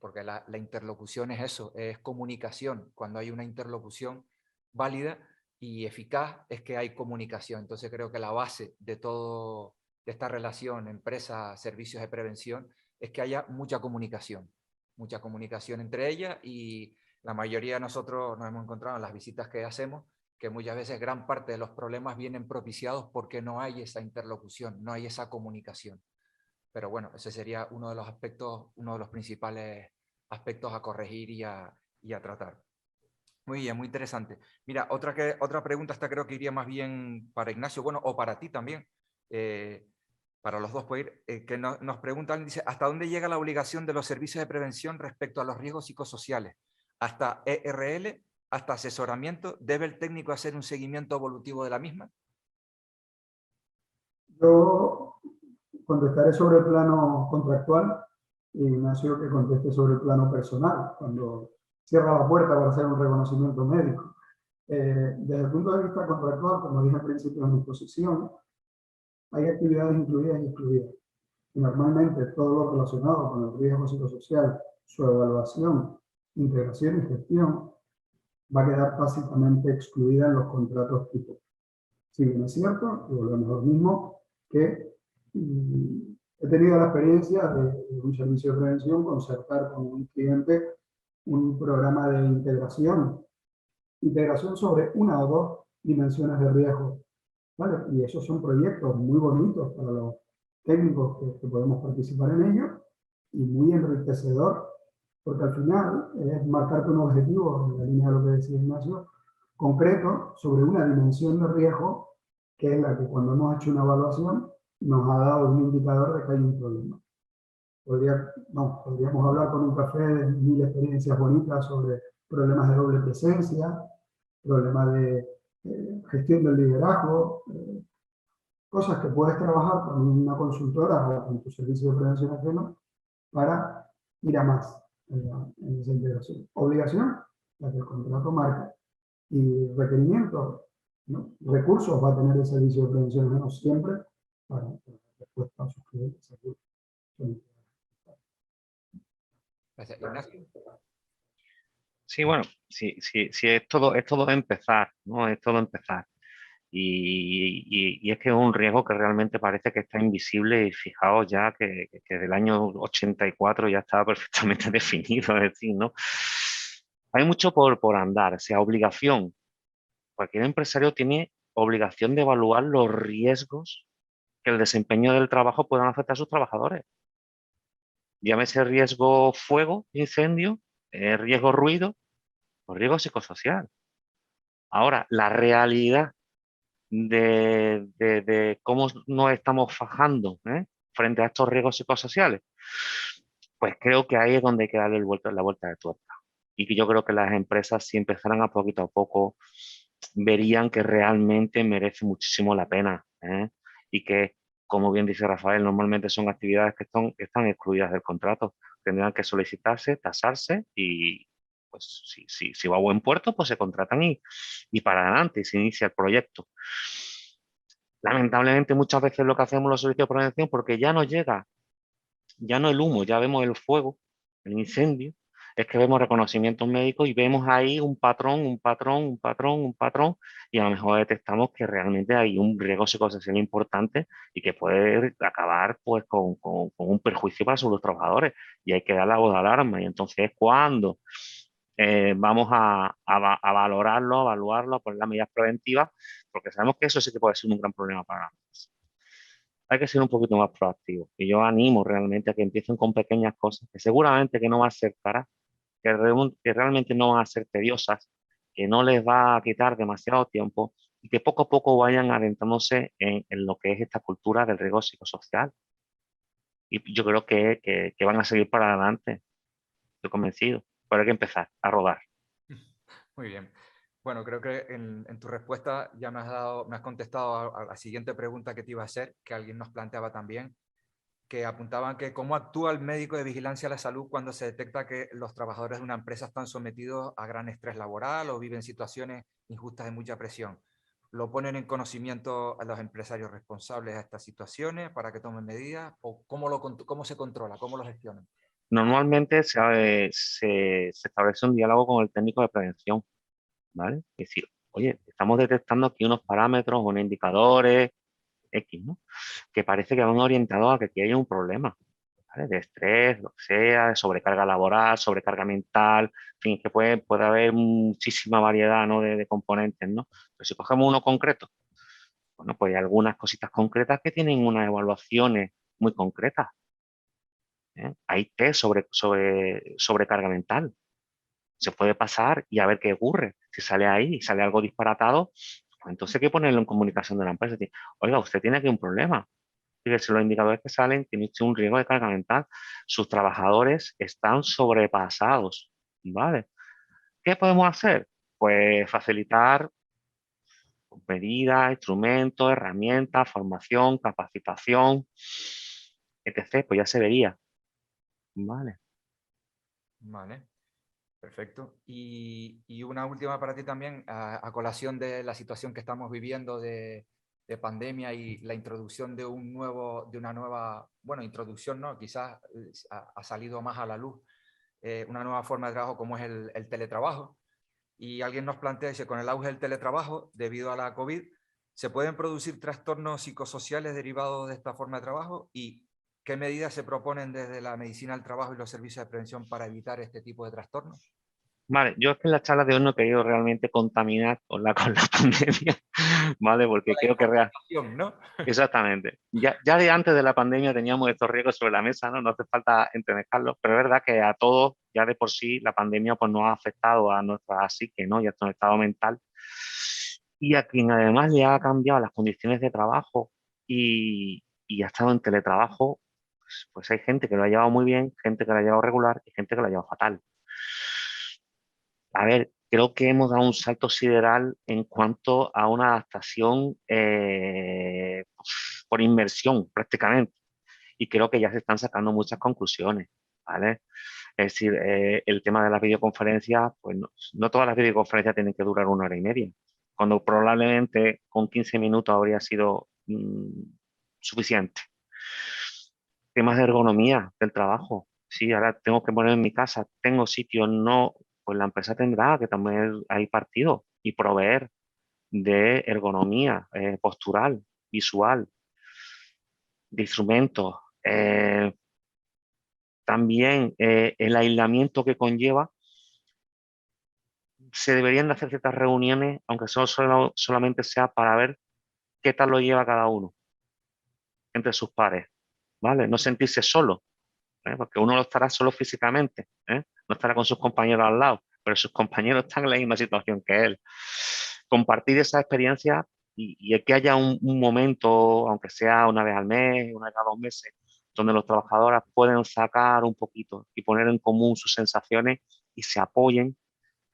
porque la interlocución es eso, es comunicación. Cuando hay una interlocución válida y eficaz es que hay comunicación. Entonces creo que la base de todo de esta relación empresa-servicios de prevención es que haya mucha comunicación entre ellas, y la mayoría de nosotros nos hemos encontrado en las visitas que hacemos que muchas veces gran parte de los problemas vienen propiciados porque no hay esa interlocución, no hay esa comunicación. Pero bueno, ese sería uno de los aspectos, uno de los principales aspectos a corregir y a tratar. Muy bien, muy interesante. Mira, otra pregunta, esta creo que iría más bien para Ignacio, bueno, o para ti también, para los dos puede ir, que nos preguntan, dice, ¿hasta dónde llega la obligación de los servicios de prevención respecto a los riesgos psicosociales? ¿Hasta ERL? ¿Hasta asesoramiento? ¿Debe el técnico hacer un seguimiento evolutivo de la misma? Yo contestaré sobre el plano contractual y Ignacio que conteste sobre el plano personal, cuando cierra la puerta para hacer un reconocimiento médico. Desde el punto de vista contractual, como dije al principio en mi exposición, hay actividades incluidas y excluidas. Y normalmente todo lo relacionado con el riesgo psicosocial, su evaluación, integración y gestión, va a quedar básicamente excluida en los contratos tipo. Si bien es cierto, y volvemos a lo mismo, que he tenido la experiencia de un servicio de prevención concertar con un cliente un programa de integración sobre una o dos dimensiones de riesgo, ¿vale? Y esos son proyectos muy bonitos para los técnicos que podemos participar en ellos y muy enriquecedor, porque al final es marcarte un objetivo, en la línea de lo que decía Ignacio, concreto sobre una dimensión de riesgo que es la que cuando hemos hecho una evaluación nos ha dado un indicador de que hay un problema. Podríamos hablar con un café de mil experiencias bonitas sobre problemas de doble presencia, problemas de gestión del liderazgo, cosas que puedes trabajar con una consultora o con tu servicio de prevención ajeno para ir a más en esa integración. Obligación, la que el contrato marca, y requerimiento, ¿no? Recursos va a tener el servicio de prevención ajeno siempre para respuesta a sus clientes. Gracias. Ignacio. Sí, bueno, sí, es todo empezar, ¿no? Es todo empezar. Y es que es un riesgo que realmente parece que está invisible y fijaos ya que del año 84 ya estaba perfectamente definido, es decir, ¿no? Hay mucho por andar, o sea, obligación. Cualquier empresario tiene obligación de evaluar los riesgos que el desempeño del trabajo puedan afectar a sus trabajadores. Llámese riesgo fuego, incendio, riesgo ruido o riesgo psicosocial. Ahora, la realidad de cómo nos estamos fajando frente a estos riesgos psicosociales, pues creo que ahí es donde hay que darle la vuelta de tuerca. Y que yo creo que las empresas, si empezaran a poquito a poco, verían que realmente merece muchísimo la pena. Y que, como bien dice Rafael, normalmente son actividades que están excluidas del contrato. Tendrán que solicitarse, tasarse y, pues, si va a buen puerto, pues se contratan y para adelante y se inicia el proyecto. Lamentablemente, muchas veces lo que hacemos los servicios de prevención, porque ya no llega, ya no el humo, ya vemos el fuego, el incendio, es que vemos reconocimientos médicos y vemos ahí un patrón, y a lo mejor detectamos que realmente hay un riesgo psicosocial importante y que puede acabar pues con un perjuicio para los trabajadores y hay que dar la voz de alarma. Y entonces cuando vamos a valorarlo, a evaluarlo, a poner las medidas preventivas, porque sabemos que eso sí que puede ser un gran problema para nosotros. Hay que ser un poquito más proactivos. Y yo animo realmente a que empiecen con pequeñas cosas, que seguramente que no van a ser caras, que realmente no van a ser tediosas, que no les va a quitar demasiado tiempo y que poco a poco vayan adentrándose en lo que es esta cultura del riesgo psicosocial. Y yo creo que van a seguir para adelante. Estoy convencido. Pero hay que empezar a rodar. Muy bien. Bueno, creo que en tu respuesta ya me has contestado a la siguiente pregunta que te iba a hacer, que alguien nos planteaba también, que apuntaban que cómo actúa el médico de vigilancia a la salud cuando se detecta que los trabajadores de una empresa están sometidos a gran estrés laboral o viven situaciones injustas de mucha presión. ¿Lo ponen en conocimiento a los empresarios responsables de estas situaciones para que tomen medidas? ¿O cómo se controla? ¿Cómo lo gestionan? Normalmente se establece un diálogo con el técnico de prevención, ¿vale? Es decir, oye, estamos detectando aquí unos parámetros, unos indicadores X, ¿no? Que parece que van orientados a que aquí hay un problema, ¿vale? De estrés, lo que sea, de sobrecarga laboral, sobrecarga mental, en fin, que puede haber muchísima variedad, ¿no? de componentes, ¿no? Pero si cogemos uno concreto, bueno, pues hay algunas cositas concretas que tienen unas evaluaciones muy concretas. Hay test sobre sobrecarga mental. se puede pasar y a ver qué ocurre. Si sale ahí y sale algo disparatado, pues entonces hay que ponerlo en comunicación de la empresa. Oiga, usted tiene aquí un problema. Fíjese, los indicadores que salen tienen usted un riesgo de carga mental. Sus trabajadores están sobrepasados, ¿vale? ¿Qué podemos hacer? Pues facilitar medidas, instrumentos, herramientas, formación, capacitación, etc. Pues ya se vería, ¿vale? Vale, perfecto. Y una última para ti también, a colación de la situación que estamos viviendo de pandemia y la introducción de una nueva, bueno, introducción no, quizás ha salido más a la luz, una nueva forma de trabajo como es el teletrabajo. Y alguien nos plantea, dice, con el auge del teletrabajo, debido a la COVID, ¿se pueden producir trastornos psicosociales derivados de esta forma de trabajo? ¿Y qué medidas se proponen desde la medicina del trabajo y los servicios de prevención para evitar este tipo de trastornos? Vale, yo es que en la charla de hoy no he querido realmente contaminar con la pandemia, ¿vale? Porque Con la creo que información, ¿no? exactamente. Ya de antes de la pandemia teníamos estos riesgos sobre la mesa, ¿no? No hace falta entremezclarlos, pero es verdad que a todos, ya de por sí, la pandemia pues nos ha afectado a nuestra psique, ¿no? Y a nuestro estado mental. Y a quien además le ha cambiado las condiciones de trabajo y ha estado en teletrabajo, pues hay gente que lo ha llevado muy bien, gente que lo ha llevado regular y gente que lo ha llevado fatal. A ver, creo que hemos dado un salto sideral en cuanto a una adaptación por inmersión prácticamente. Y creo que ya se están sacando muchas conclusiones, ¿vale? Es decir, el tema de las videoconferencias, pues no todas las videoconferencias tienen que durar 1 hora y media, cuando probablemente con 15 minutos habría sido suficiente. Temas de ergonomía del trabajo. Sí, ahora tengo que poner en mi casa, tengo sitio, no, pues la empresa tendrá que también hay partido y proveer de ergonomía postural, visual, de instrumentos. También el aislamiento que conlleva, se deberían de hacer ciertas reuniones, aunque solamente sea para ver qué tal lo lleva cada uno entre sus pares, ¿vale? No sentirse solo, porque uno lo estará solo físicamente, no estará con sus compañeros al lado, pero sus compañeros están en la misma situación que él. Compartir esa experiencia y el que haya un momento, aunque sea una vez al mes, una vez cada 2 meses, donde los trabajadores pueden sacar un poquito y poner en común sus sensaciones y se apoyen,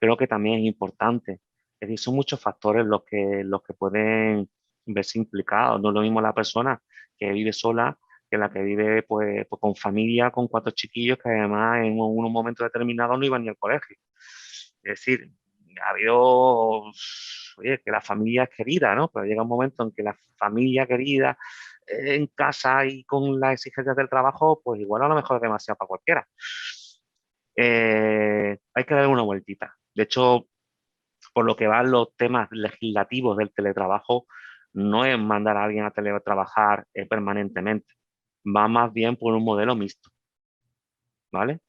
creo que también es importante. Es decir, son muchos factores los que pueden verse implicados. No es lo mismo la persona que vive sola que la que vive pues con familia, con 4 chiquillos que además en unos momentos determinados no iban ni al colegio. Es decir, ha habido, oye, que la familia es querida, ¿no? Pero llega un momento en que la familia querida en casa y con las exigencias del trabajo, pues igual a lo mejor es demasiado para cualquiera. Hay que darle una vueltita. De hecho, por lo que van los temas legislativos del teletrabajo, no es mandar a alguien a teletrabajar permanentemente. Va más bien por un modelo mixto, ¿vale?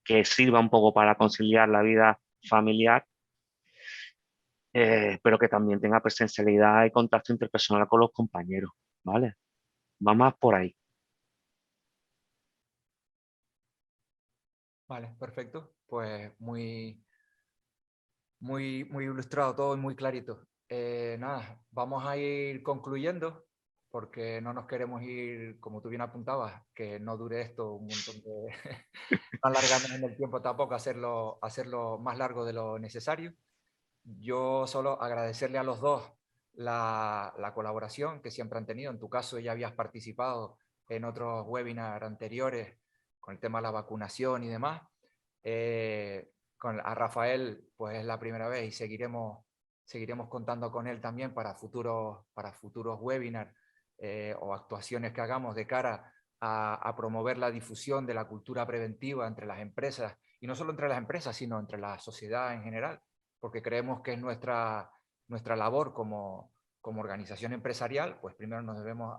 Que sirva un poco para conciliar la vida familiar, pero que también tenga presencialidad y contacto interpersonal con los compañeros, ¿vale? Va más por ahí. Vale, perfecto. Pues muy ilustrado todo y muy clarito. Nada, vamos a ir concluyendo porque no nos queremos ir, como tú bien apuntabas, que no dure esto un montón de... no alargarnos en el tiempo tampoco, hacerlo más largo de lo necesario. Yo solo agradecerle a los dos la colaboración que siempre han tenido. En tu caso ya habías participado en otros webinars anteriores con el tema de la vacunación y demás. A Rafael, pues es la primera vez y seguiremos contando con él también para futuros webinars o actuaciones que hagamos de cara a promover la difusión de la cultura preventiva entre las empresas, y no solo entre las empresas, sino entre la sociedad en general, porque creemos que es nuestra labor como organización empresarial. Pues primero nos debemos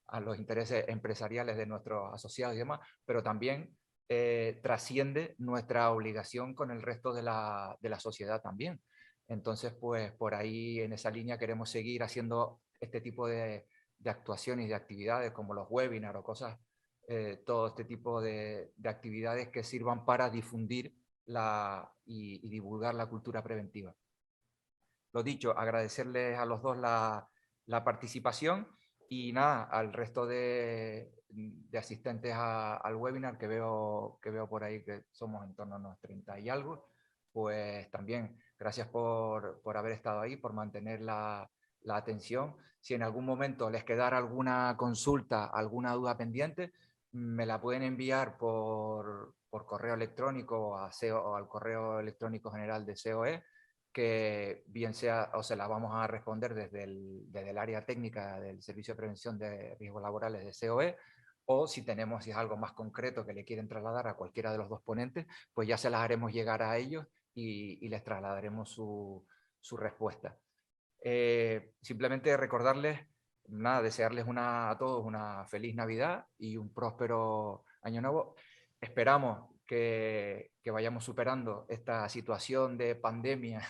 a los intereses empresariales de nuestros asociados y demás, pero también trasciende nuestra obligación con el resto de la sociedad también. Entonces, pues por ahí en esa línea queremos seguir haciendo este tipo de actuaciones y de actividades como los webinars o cosas, todo este tipo de actividades que sirvan para difundir y divulgar la cultura preventiva. Lo dicho, agradecerles a los dos la participación y nada, al resto de asistentes al webinar que veo por ahí que somos en torno a unos 30 y algo, pues también gracias por haber estado ahí, por mantener la atención. Si en algún momento les quedara alguna consulta, alguna duda pendiente, me la pueden enviar por correo electrónico o al correo electrónico general de COE, que bien sea, o se las vamos a responder desde el área técnica del Servicio de Prevención de Riesgos Laborales de COE, o si es algo más concreto que le quieren trasladar a cualquiera de los dos ponentes, pues ya se las haremos llegar a ellos y les trasladaremos su respuesta. Simplemente recordarles, nada, desearles a todos una feliz Navidad y un próspero Año Nuevo. Esperamos que vayamos superando esta situación de pandemia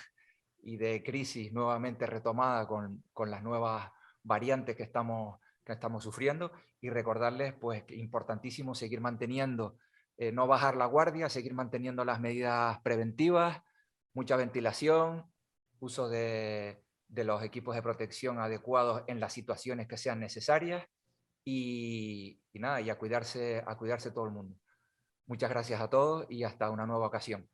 y de crisis nuevamente retomada con las nuevas variantes que estamos sufriendo, y recordarles pues que es importantísimo seguir manteniendo, no bajar la guardia, seguir manteniendo las medidas preventivas, mucha ventilación, uso de los equipos de protección adecuados en las situaciones que sean necesarias y nada, y a cuidarse todo el mundo. Muchas gracias a todos y hasta una nueva ocasión.